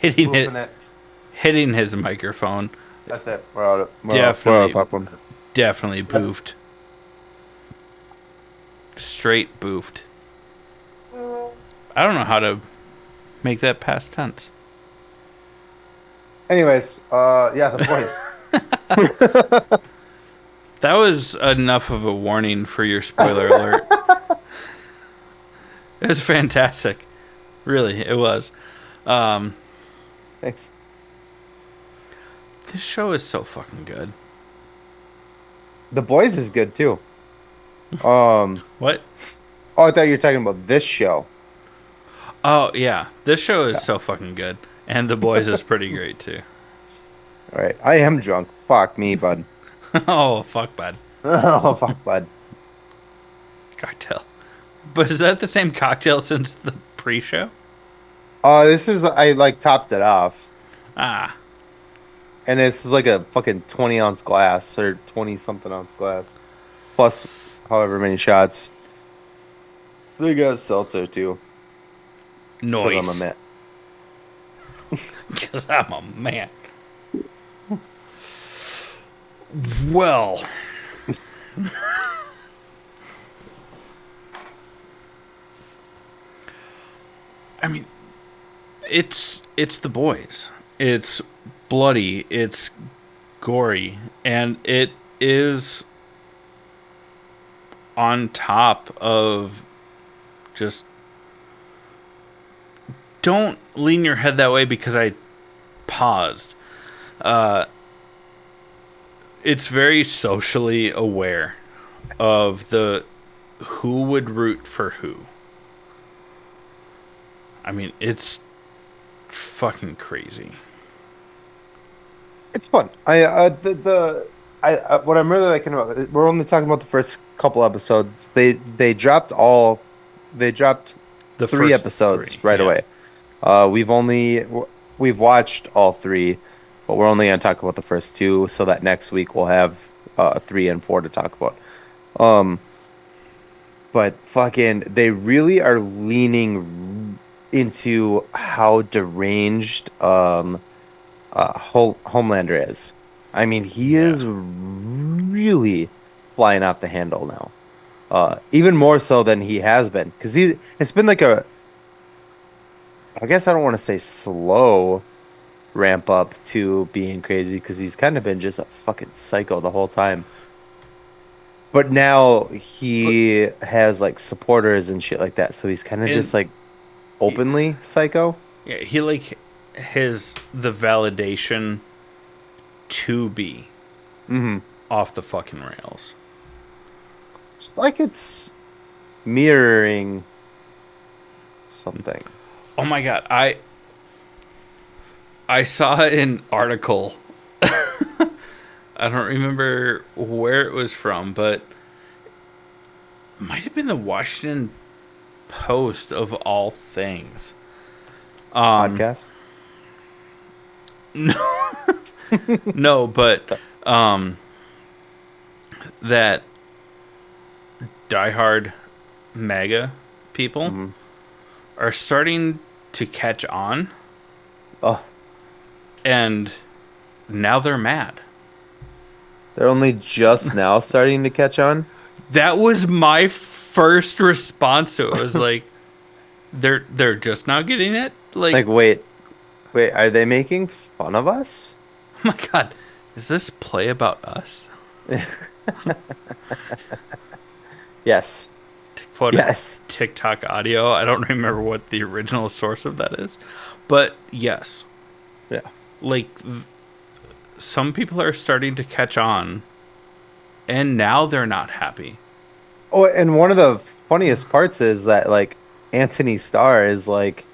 hitting his microphone. That's it. We're out of popcorn. Definitely boofed. Straight boofed. I don't know how to make that past tense. Anyways, The Boys. That was enough of a warning for your spoiler alert. It was fantastic. Really, it was. Thanks. This show is so fucking good. The Boys is good, too. What? Oh, I thought you were talking about this show. Oh, yeah. This show is so fucking good. And The Boys is pretty great, too. All right. I am drunk. Fuck me, bud. Oh, fuck, bud. Oh, fuck, bud. Cocktail. But is that the same cocktail since the pre-show? This is... I, topped it off. Ah. And it's like a fucking 20-ounce glass. Or 20-something ounce glass. Plus however many shots. They got seltzer, too. Noise. Because I'm a man. Because I'm a man. Well. I mean, it's The Boys. It's bloody, it's gory, and it is on top of just... Don't lean your head that way because I paused. It's very socially aware of the who would root for who. I mean, it's fucking crazy. It's fun. What I'm really liking about, we're only talking about the first couple episodes. They dropped The 3 episodes three, right yeah. away. We've watched all 3, but we're only gonna talk about the first 2, so that next week we'll have 3 and 4 to talk about. Um, but fucking, they really are leaning into how deranged Homelander is. I mean, he Yeah. is really flying off the handle now. Even more so than he has been, because it's been like I guess I don't want to say slow ramp up to being crazy, because he's kind of been just a fucking psycho the whole time. But now But he has like supporters and shit like that, so he's kind of and just like openly psycho. yeah, he like the validation to be Mm-hmm. off the fucking rails. Just like it's mirroring something. Oh my god, I saw an article. I don't remember where it was from, but it might have been the Washington Post of all things. Podcast. No, but that diehard MAGA people Mhm. are starting to catch on, Oh, and now they're mad. they're only just now starting to catch on. That was my first response to it. Was like, they're just now getting it. Like, wait, are they making fun of us? Oh my god, is this play about us? Yes. To quote Yes. TikTok audio. I don't remember what the original source of that is, but yes, Yeah. like some people are starting to catch on, and now they're not happy. Oh, and one of the funniest parts is that like Anthony Starr is like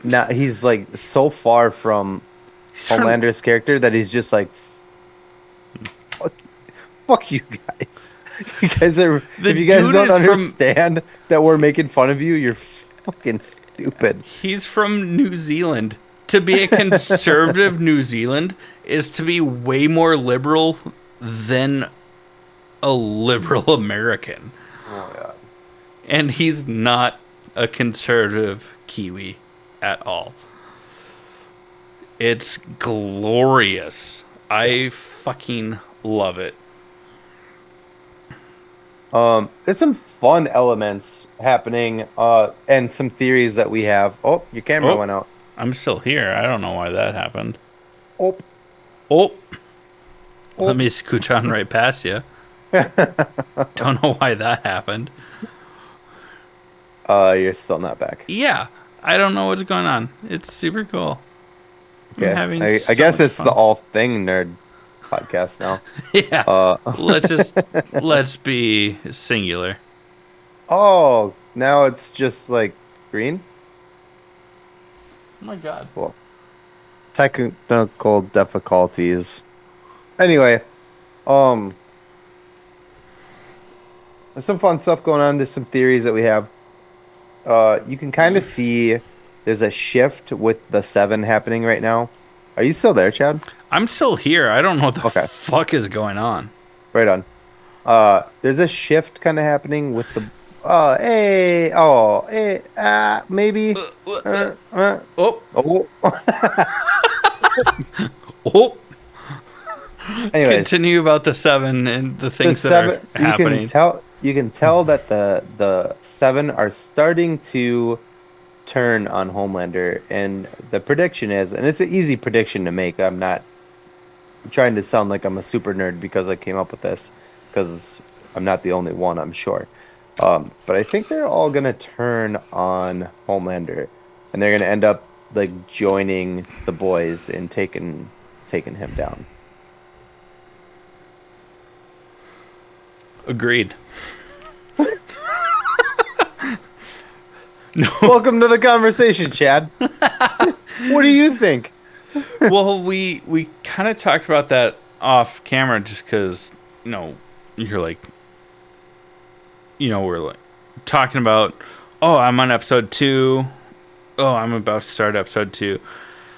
now he's like so far from He's from- Homelander's character that he's just like fuck, fuck you guys. You guys are The if you guys dude don't is from- understand that we're making fun of you, you're fucking stupid. He's from New Zealand. To be a conservative New Zealand is to be way more liberal than a liberal American. Oh my god. And he's not a conservative Kiwi at all. It's glorious. I fucking love it. There's some fun elements happening, and some theories that we have. Oh, your camera Oh. went out. I'm still here. I don't know why that happened. Oh, Oh, let me scooch on right past you. Don't know why that happened. you're still not back. Yeah, I don't know what's going on. It's super cool. Okay. I'm having I so guess much it's fun. the All Thing Nerd podcast now. Yeah. Let's be singular. Oh, now it's just like green. Oh my god. Well, technical difficulties. Anyway, there's some fun stuff going on. There's some theories that we have. You can kind of see there's a shift with the 7 happening right now. Are you still there, Chad? I'm still here. I don't know what the Okay. fuck is going on. Right on. There's a shift kind of happening with the. Maybe. Oh, Oh. oh. Anyways, Continue about the 7 and the the things that 7. are happening. You can tell that the 7 are starting to turn on Homelander, and the prediction is, and it's an easy prediction to make. I'm not trying to sound like I'm a super nerd because I came up with this, because I'm not the only one, I'm sure. But I think they're all gonna turn on Homelander, and they're gonna end up like joining the boys and taking him down. Agreed. No. Welcome to the conversation, Chad. What do you think? Well, we kind of talked about that off camera just because, you're like, we're like talking about, oh, I'm on episode 2. Oh, I'm about to start episode 2.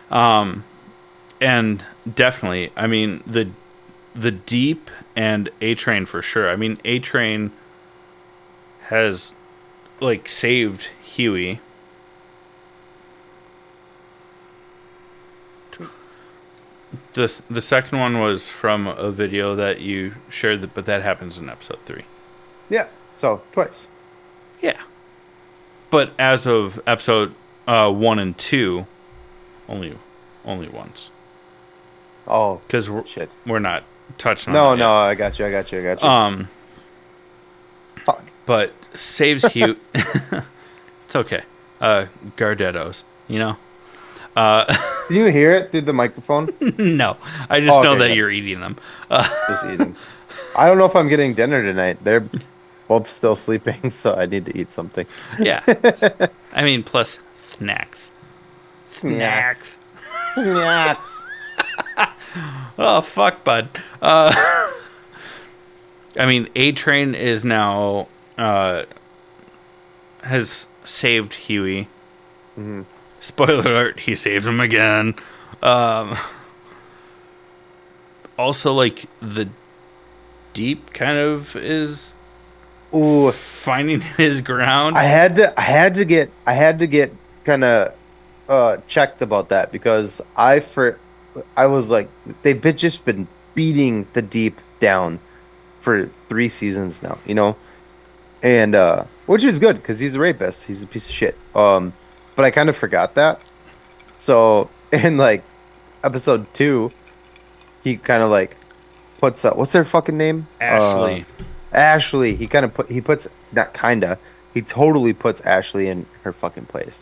And definitely, I mean, the Deep and A-Train for sure. I mean, A-Train has, like, saved Huey. The second one was from a video that you shared, but that happens in episode 3. Yeah, so twice. Yeah. But as of episode 1 and 2, only once. Oh, because shit. We're not touching No, on I got you. Fuck. But saves Hugh. It's okay. Gardettos, Do you hear it through the microphone? No, I just know that you're eating them. Just eating. I don't know if I'm getting dinner tonight. They're both still sleeping, so I need to eat something. Yeah. I mean, plus snacks. Snacks. Oh, fuck, bud. I mean, A-Train is now, has saved Huey. Mm-hmm. Spoiler alert, he saves him again. Also, like, the Deep kind of is finding his ground. I had to get kind of checked about that because I was like, they've just been beating the Deep down for 3 seasons now, and which is good because he's a rapist. He's a piece of shit. But I kind of forgot that. So in like episode 2, he kind of like puts what's her fucking name? Ashley. Ashley. He totally puts Ashley in her fucking place.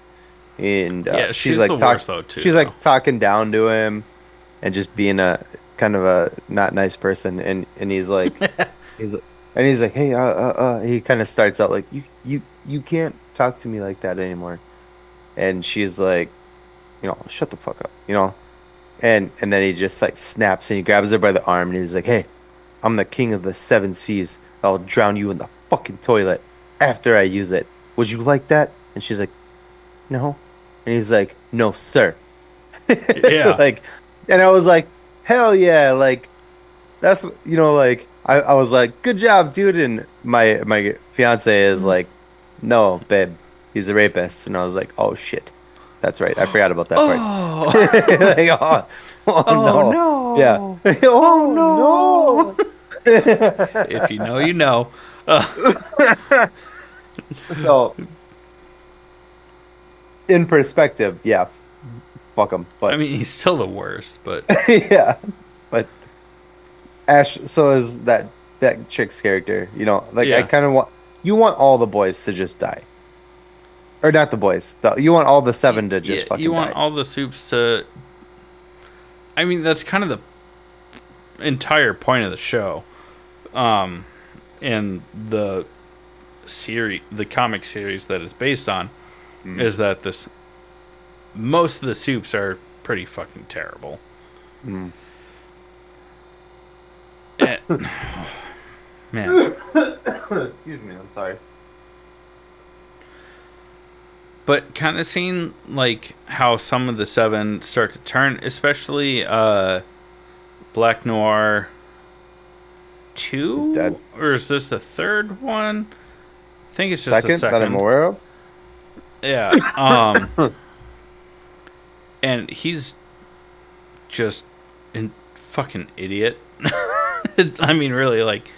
And yeah, she's like the worst though too. She's like talking down to him and just being a kind of a not nice person. And he's like, he's like, hey, he kind of starts out like, you can't talk to me like that anymore. And she's like, shut the fuck up, And then he just like snaps and he grabs her by the arm and he's like, hey, I'm the king of the 7 seas. I'll drown you in the fucking toilet after I use it. Would you like that? And she's like, no. And he's like, no, sir. Yeah. Like, and I was like, hell yeah. Like, that's, like, I was like, good job, dude. And my fiance is like, no, babe, he's a rapist. And I was like, oh shit. That's right. I forgot about that part. Like, oh no. Yeah. Oh no. If you know, you know. So, in perspective, yeah, fuck him. But I mean, he's still the worst. But yeah, but Ash. So is that chick's character? Like yeah. I kind of want all the boys to just die, or not the boys. You want all the 7 to just fucking. You want die. all the soups to. I mean, that's kind of the entire point of the show. And the comic series that it's based on is that most of the soups are pretty fucking terrible. Mm. Man. Excuse me, I'm sorry. But kind of seeing like how some of the 7 start to turn, especially Black Noir 2? He's dead. Or is this the 3rd one? I think it's just the second that I'm aware of. Yeah. And he's just a fucking idiot. I mean, really, like,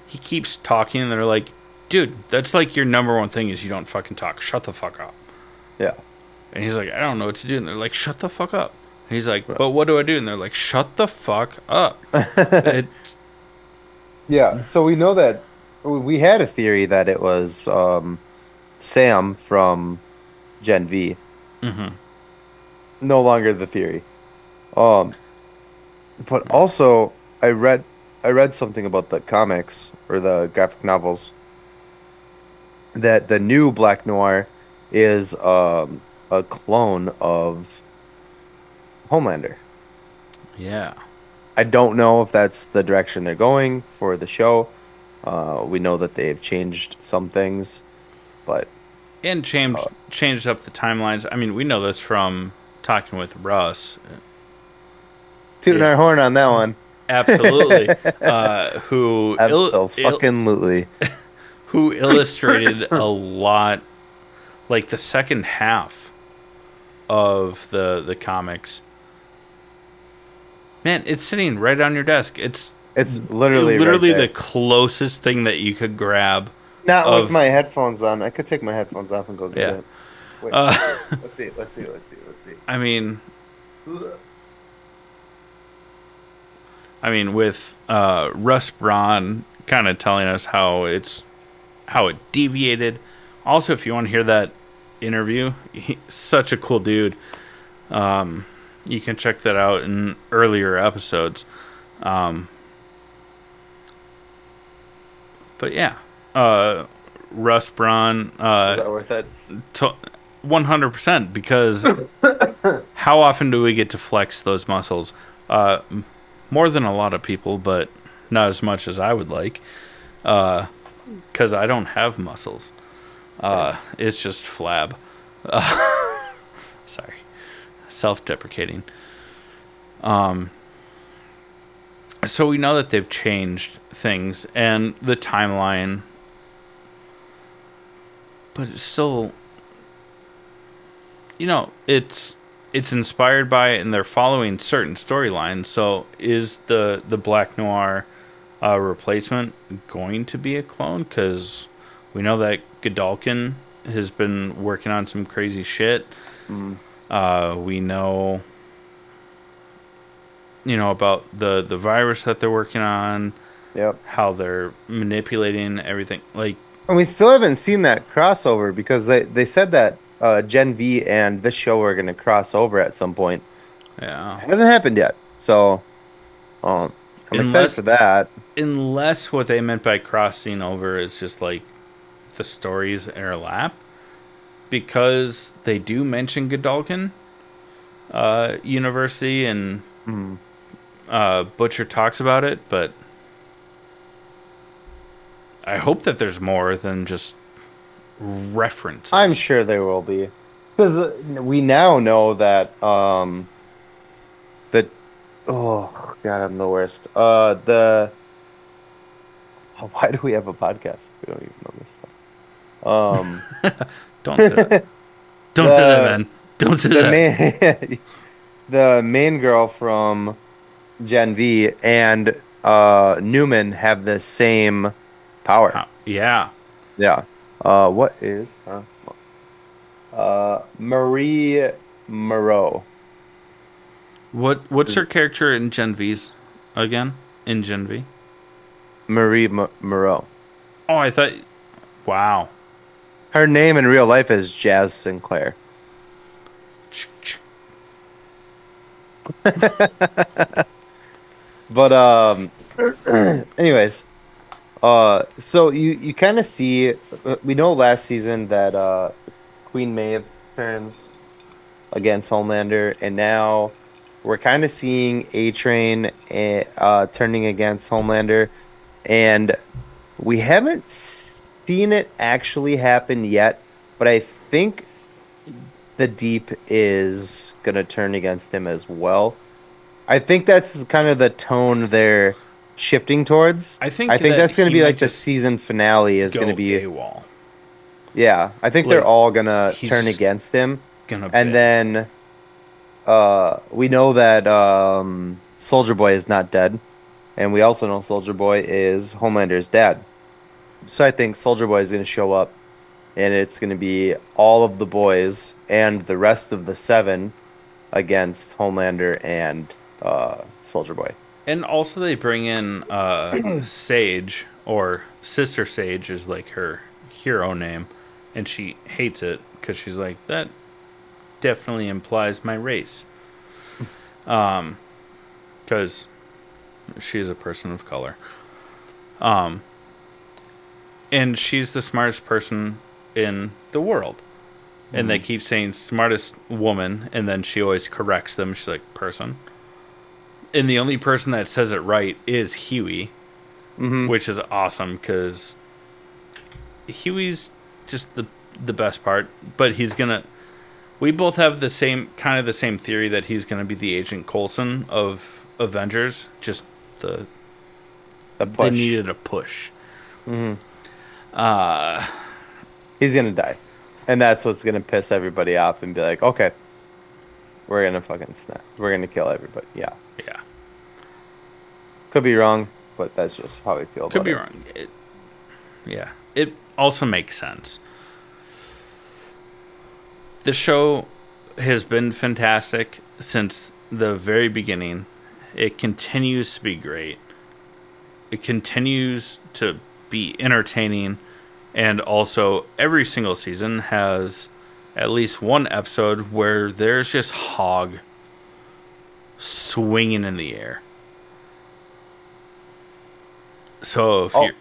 he keeps talking and they're like, dude, that's like your number one thing is you don't fucking talk. Shut the fuck up. Yeah. And he's like, I don't know what to do. And they're like, shut the fuck up. And he's like, but what do I do? And they're like, shut the fuck up. Yeah, so we know that we had a theory that it was Sam from Gen V. Mm-hmm. No longer the theory. But also I read I read something about the comics or the graphic novels that the new Black Noir is a clone of Homelander. Yeah. I don't know if that's the direction they're going for the show. We know that they've changed some things, but And changed up the timelines. I mean, we know this from talking with Russ. tooting our horn on that one. Absolutely. Absolutely. Who illustrated a lot, like the second half of the comics. Man, it's sitting right on your desk. It's literally right the there. closest thing that you could grab. Not with my headphones on. I could take my headphones off and go get it. Wait, let's see. I mean, with Russ Braun kind of telling us how it deviated. Also, if you want to hear that interview, he's such a cool dude. You can check that out in earlier episodes. But yeah, Russ Braun. Is that worth it? 100%, because how often do we get to flex those muscles? More than a lot of people, but not as much as I would like. Because I don't have muscles. It's just flab. Sorry. Self-deprecating. So we know that they've changed things and the timeline, but it's still, it's inspired by it, and they're following certain storylines. So is the Black Noir replacement going to be a clone? Because we know that Godolkin has been working on some crazy shit. We know about the virus that they're working on. Yep. How they're manipulating everything. Like, and we still haven't seen that crossover, because they said that Gen V and this show are going to cross over at some point. yeah, It hasn't happened yet. So I'm excited for that. Unless what they meant by crossing over is just like the stories interlap, because they do mention Godolkin University, and Butcher talks about it, but I hope that there's more than just references. I'm sure there will be, because we now know that oh god, I'm the worst. Why do we have a podcast? We don't even know this stuff. Don't say that. Don't say that, man. Don't say that. The main girl from Gen V and Newman have the same power. Yeah. Yeah. What is Marie Moreau? What's her character in Gen V's again? In Gen V? Marie Moreau. Oh, I thought. Wow. Her name in real life is Jazz Sinclair. But anyways, so you kind of see, we know last season that Queen Maeve turns against Homelander, and now we're kind of seeing A-Train turning against Homelander, and we haven't seen it actually happen yet, but I think the Deep is gonna turn against him as well. I think that's kind of the tone they're shifting towards. I think that's going to be like the season finale is going to be AWOL. Yeah, I think they're all going to turn against him. And then we know that Soldier Boy is not dead, and we also know Soldier Boy is Homelander's dad. So I think Soldier Boy is going to show up, and it's going to be all of the boys and the rest of the 7 against Homelander and Soldier Boy. And also they bring in Sage, or Sister Sage is like her hero name, and she hates it because she's like, that definitely implies my race. Because She is a person of color. And she's the smartest person in the world. And they keep saying smartest woman, and then she always corrects them. She's like, person. And the only person that says it right is Huey, which is awesome because Huey's just the best part. But he's gonna. We both have the same theory that he's gonna be the Agent Coulson of Avengers. Just they needed a push. He's gonna die, and that's what's gonna piss everybody off and be like, okay, we're gonna fucking snap. We're gonna kill everybody. Yeah. Could be wrong, but that's just how I feel. Could be wrong. It also makes sense. The show has been fantastic since the very beginning. It continues to be great. It continues to be entertaining, and also every single season has at least one episode where there's just Hog swinging in the air. So if you're...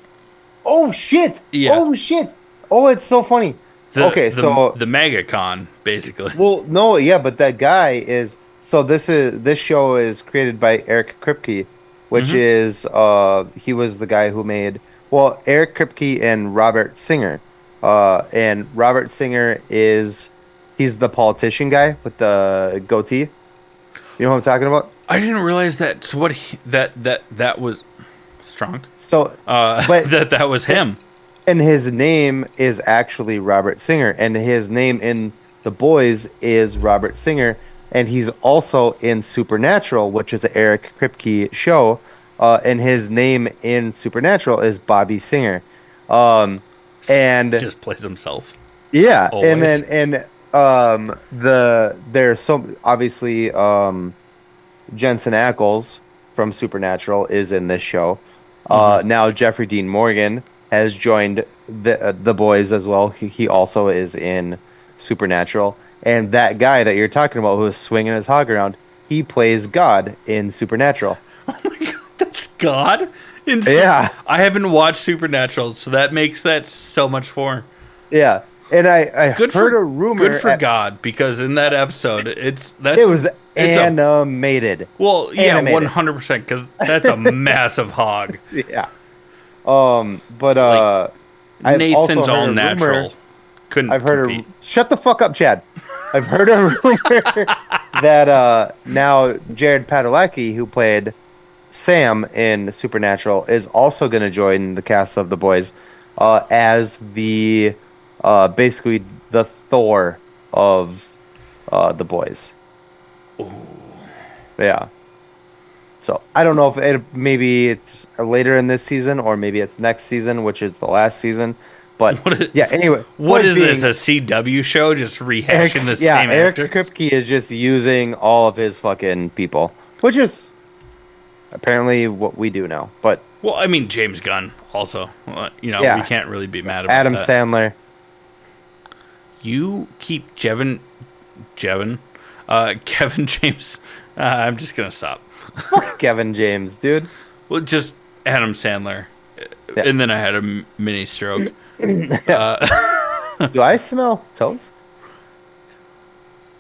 Oh shit! Yeah. Oh shit! Oh, it's so funny. The MegaCon, basically. Well, no, yeah, but that guy is... So this show is created by Eric Kripke, which is... he was the guy who made... Well, Eric Kripke and Robert Singer. And Robert Singer is... He's the politician guy with the goatee. You know what I'm talking about? I didn't realize that. So what? That was strong. So, but that was him. And his name is actually Robert Singer, and his name in The Boys is Robert Singer, and he's also in Supernatural, which is an Eric Kripke show, and his name in Supernatural is Bobby Singer, and just plays himself. Yeah, Always. there's so obviously Jensen Ackles from Supernatural is in this show. Now Jeffrey Dean Morgan has joined the Boys as well. He also is in Supernatural, and that guy that you're talking about who is swinging his hog around, he plays God in Supernatural. Oh my god, that's God. Yeah, I haven't watched Supernatural, so that makes that so much more. Yeah, and I heard a rumor. Good for God, because in that episode, it was animated. Well, yeah, 100%, because that's a massive hog. Yeah. But Nathan's all natural. Couldn't compete. Shut the fuck up, Chad. I've heard a rumor that now Jared Padalecki, who played Sam in Supernatural, is also going to join the cast of The Boys as the basically the Thor of The Boys. Ooh. Yeah. So I don't know if maybe it's later in this season or maybe it's next season, which is the last season. But yeah, anyway. What is this, a CW show just rehashing the same actors? Eric Kripke is just using all of his fucking people, which is apparently what we do now. But well, I mean, James Gunn also. We can't really be mad about Adam that. Sandler. You keep Kevin James. I'm just gonna stop. Fuck Kevin James, dude. Well, just Adam Sandler. Yeah. And then I had a mini stroke. Do I smell toast?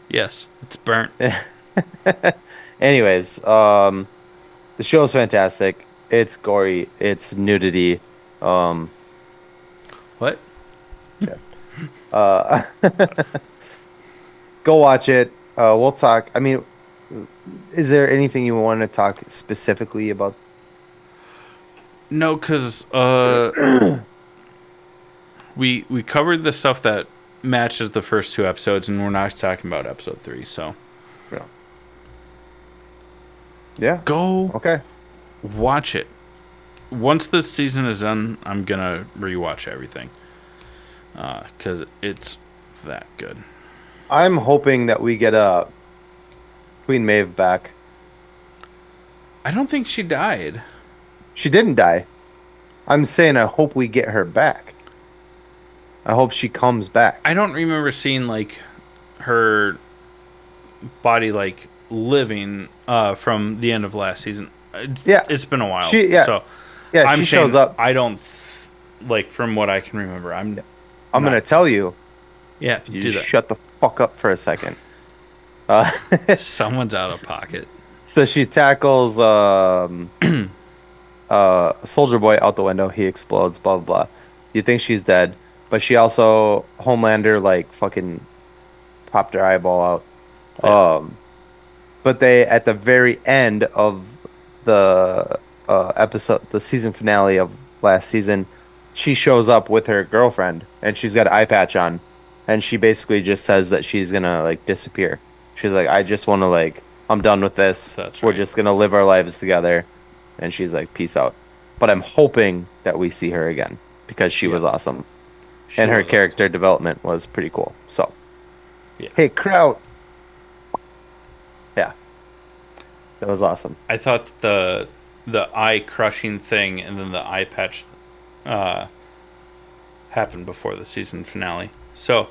Yes, it's burnt. Anyways, the show's fantastic. It's gory. It's nudity. What? Yeah. Go watch it. We'll talk. I mean, is there anything you want to talk specifically about? No, because we covered the stuff that matches the first two episodes, and we're not talking about episode 3. So, yeah. Go. Okay. Watch it. Once this season is done, I'm gonna rewatch everything because it's that good. I'm hoping that we get Queen Maeve back. I don't think she died. She didn't die. I'm saying I hope we get her back. I hope she comes back. I don't remember seeing her body living from the end of last season. Yeah. It's been a while. Yeah. So Yeah, I'm she saying shows up. I don't like from what I can remember. I'm going to tell you. Yeah, You do just that. shut the fuck up for a second. Uh, Someone's out of pocket. so she tackles Soldier Boy out the window. He explodes. Blah blah blah. You think she's dead, but she also Homelander like fucking popped her eyeball out. Yeah. But they at the very end of the episode, the season finale of last season, she shows up with her girlfriend and she's got an eye patch on, and she basically just says that she's gonna like disappear. She's like, I just want to like, I'm done with this. That's We're right. just gonna live our lives together, and she's like, peace out. But I'm hoping that we see her again because she was awesome, She and her was character development was pretty cool. So, Yeah. hey, Kraut. Yeah, that was awesome. I thought the eye crushing thing and then the eye patch happened before the season finale. So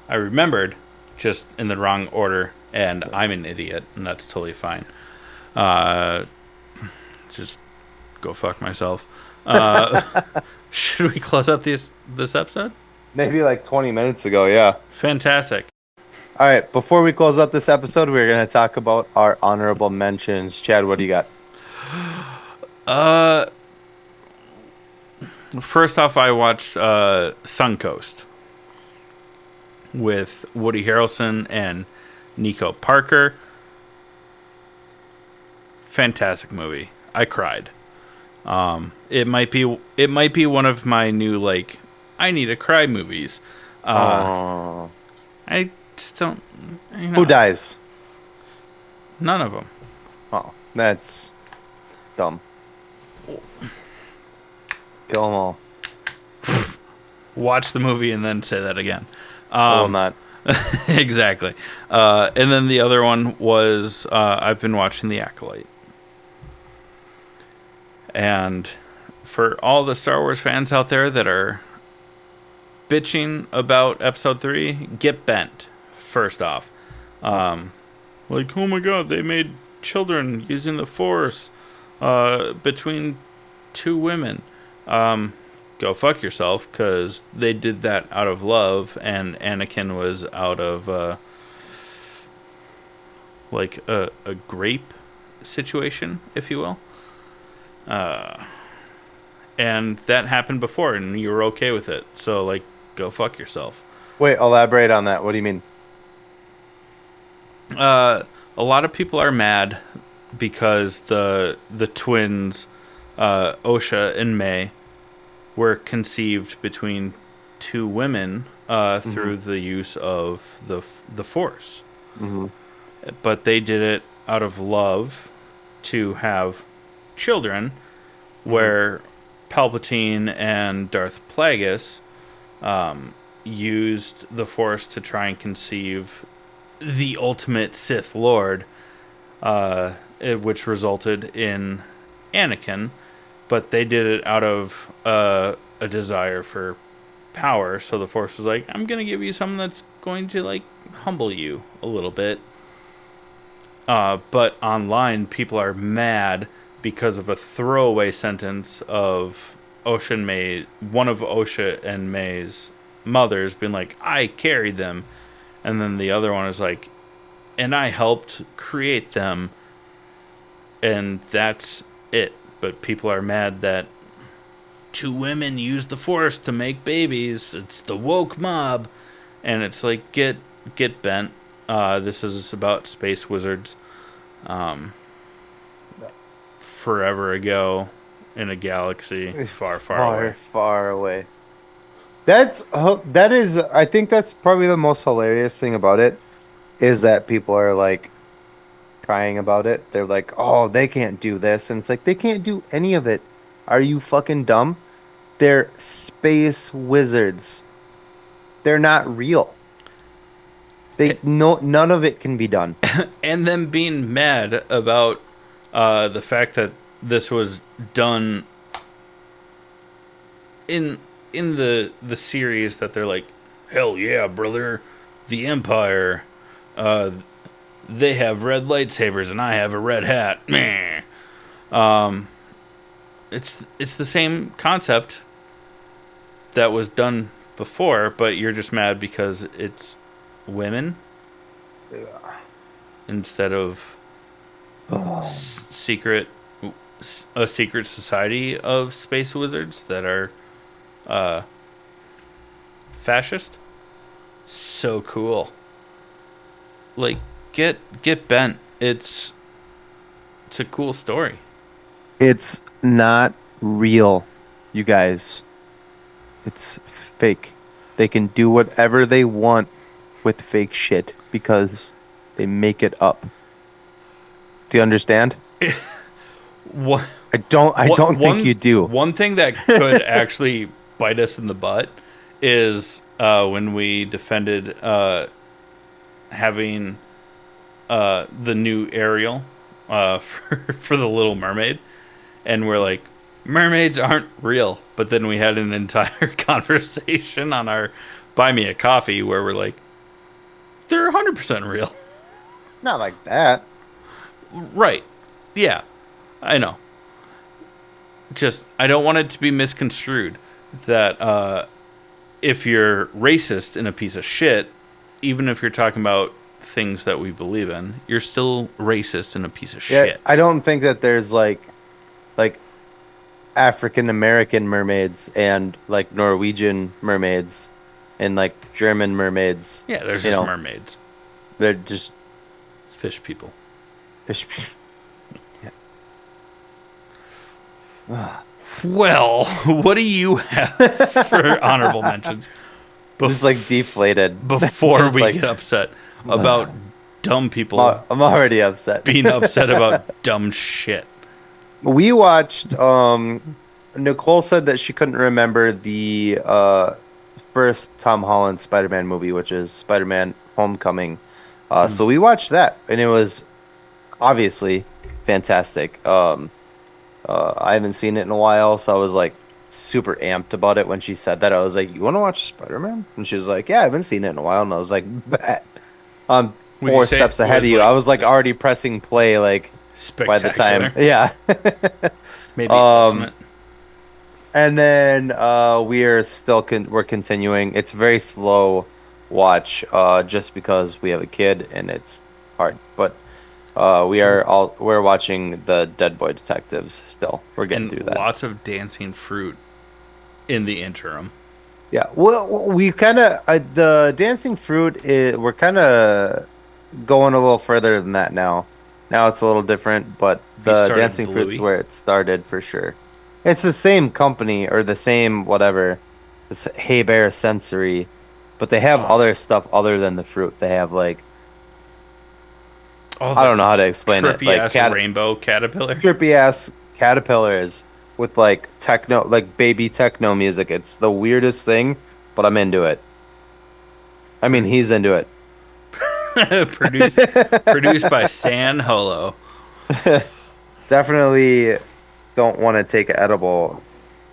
I remembered just in the wrong order, and I'm an idiot, and that's totally fine. Just go fuck myself. Should we close out this episode? Maybe like 20 minutes ago, yeah. Fantastic. All right, before we close out this episode, we're going to talk about our honorable mentions. Chad, what do you got? First off, I watched Suncoast with Woody Harrelson and Nico Parker. Fantastic movie. I cried. It might be one of my new like I need to cry movies. Oh. I just don't. You know, Who dies? None of them. Oh, that's dumb. Kill them all. Watch the movie and then say that again. I will not. Exactly. And then the other one was I've been watching The Acolyte. And for all the Star Wars fans out there that are bitching about Episode 3, get bent, first off. Like, oh my god, they made children using the Force between two women. Go fuck yourself, because they did that out of love, and Anakin was out of like a grape situation, if you will. And that happened before, and you were okay with it. So, like, go fuck yourself. Wait, elaborate on that. What do you mean? A lot of people are mad because the twins, Osha and May, were conceived between two women through the use of the Force. Mm-hmm. But they did it out of love to have children, where Palpatine and Darth Plagueis used the Force to try and conceive the ultimate Sith Lord, which resulted in Anakin. But they did it out of a desire for power. So the Force was like, I'm going to give you something that's going to, like, humble you a little bit. But online, people are mad because of a throwaway sentence of Osha and May, one of Osha and May's mothers being like, I carried them. And then the other one is like, and I helped create them. And that's it. But people are mad that two women used the Force to make babies. It's the woke mob. And it's like, get bent. This is about space wizards. Forever ago in a galaxy far, far away. That is, I think that's probably the most hilarious thing about it, is that people are like crying about it. They're like, oh, they can't do this. And it's like, they can't do any of it. Are you fucking dumb? They're space wizards. They're not real. None of it can be done. And them being mad about the fact that this was done in the series, that they're like, hell yeah, brother, the Empire, they have red lightsabers and I have a red hat. Meh. It's the same concept that was done before, but you're just mad because it's women instead of secret a secret society of space wizards that are fascist. So cool. Like get bent. It's a cool story. It's not real, you guys. It's fake. They can do whatever they want with fake shit because they make it up. Do you understand? What I don't think you do. One thing that could actually bite us in the butt is when we defended having the new Ariel for the Little Mermaid, and we're like, mermaids aren't real. But then we had an entire conversation on our Buy Me a Coffee where we're like, they're 100% real. Not like that. Right. Yeah. I know. Just, I don't want it to be misconstrued that if you're racist and a piece of shit, even if you're talking about things that we believe in, you're still racist and a piece of shit. I don't think that there's like African American mermaids and like Norwegian mermaids and like German mermaids. Yeah, there's just mermaids. They're just fish people. Fish people. Yeah. Well, what do you have for honorable mentions? Just like deflated. Before we get upset about dumb people. I'm already upset. Being upset about dumb shit. We watched, Nicole said that she couldn't remember the first Tom Holland Spider-Man movie, which is Spider-Man Homecoming. So we watched that, and it was obviously fantastic. I haven't seen it in a while, so I was like super amped about it when she said that. I was like, "You want to watch Spider-Man?" And she was like, "Yeah, I haven't seen it in a while." And I was like, "Bet." 4 steps ahead of you. I was like already pressing play, like by the time, yeah. Maybe ultimate. And then we're continuing. It's a very slow watch, just because we have a kid and it's hard. But we're watching the Dead Boy Detectives still. We're getting through that. Lots of dancing fruit in the interim. Yeah, well, we kind of the dancing fruit. We're kind of going a little further than that now. Now it's a little different, but the dancing fruit's where it started for sure. It's the same company or the same whatever. It's Hey Bear Sensory, but they have other stuff other than the fruit. They have like I don't know how to explain it. Like rainbow caterpillar. Trippy ass caterpillars with like techno, like baby techno music. It's the weirdest thing, but I'm into it. I mean, he's into it. produced by San Holo. Definitely don't want to take an edible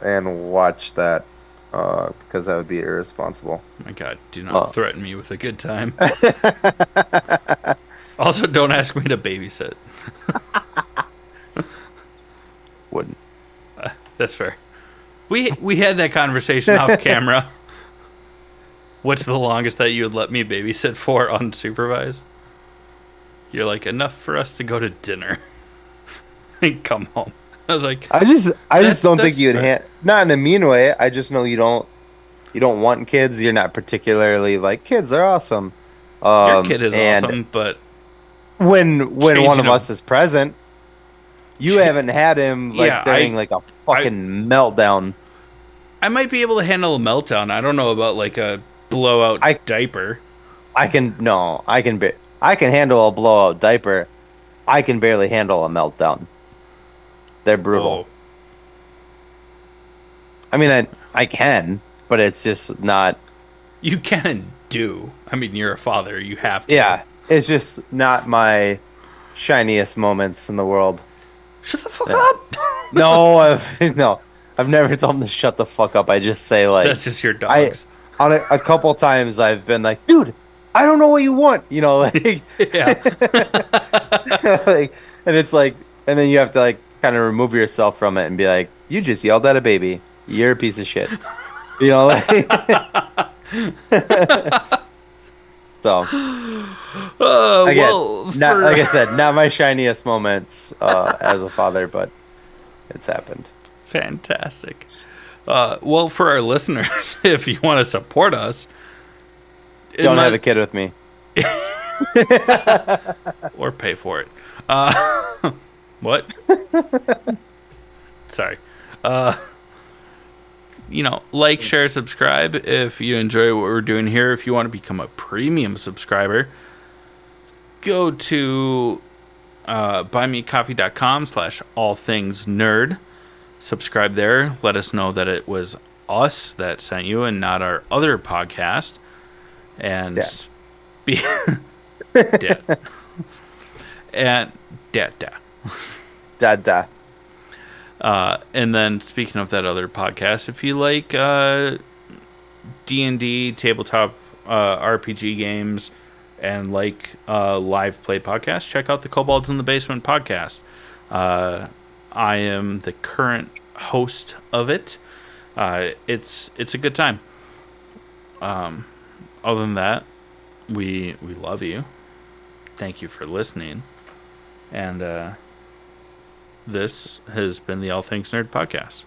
and watch that because that would be irresponsible. Oh my God, do not threaten me with a good time. Also, don't ask me to babysit. Wouldn't. That's fair. We had that conversation off camera. What's the longest that you would let me babysit for unsupervised? You're like, enough for us to go to dinner and come home. I was like, I just don't think you'd not in a mean way. I just know you don't want kids. You're not particularly like kids are awesome. Your kid is awesome, but when one of us is present, you haven't had him during like a fucking meltdown. I might be able to handle a meltdown. I don't know about like a blowout diaper. I can handle a blowout diaper. I can barely handle a meltdown. They're brutal. Oh. I mean, I can, but it's just not. You can and do. I mean, you're a father. You have to. Yeah, it's just not my shiniest moments in the world. Shut the fuck up. No, I've never told him to shut the fuck up. I just say like that's just your dogs. On a couple times I've been like, dude, I don't know what you want, like yeah. like, and it's like, and then you have to like kind of remove yourself from it and be like, you just yelled at a baby. You're a piece of shit. You know, like so again, well, not like I said, not my shiniest moments as a father, but it's happened. fantastic. Well, for our listeners, if you want to support us, Don't have a kid with me. or pay for it. What? Sorry. Like, share, subscribe if you enjoy what we're doing here. If you want to become a premium subscriber, go to buymeacoffee.com/allthingsnerd. Subscribe there. Let us know that it was us that sent you and not our other podcast. And Dead. And Da. And then speaking of that other podcast, if you like D&D, tabletop RPG games, and like live play podcasts, check out the Kobolds in the Basement podcast. I am the current host of it. It's a good time. Other than that, we love you. Thank you for listening. And this has been the All Things Nerd podcast.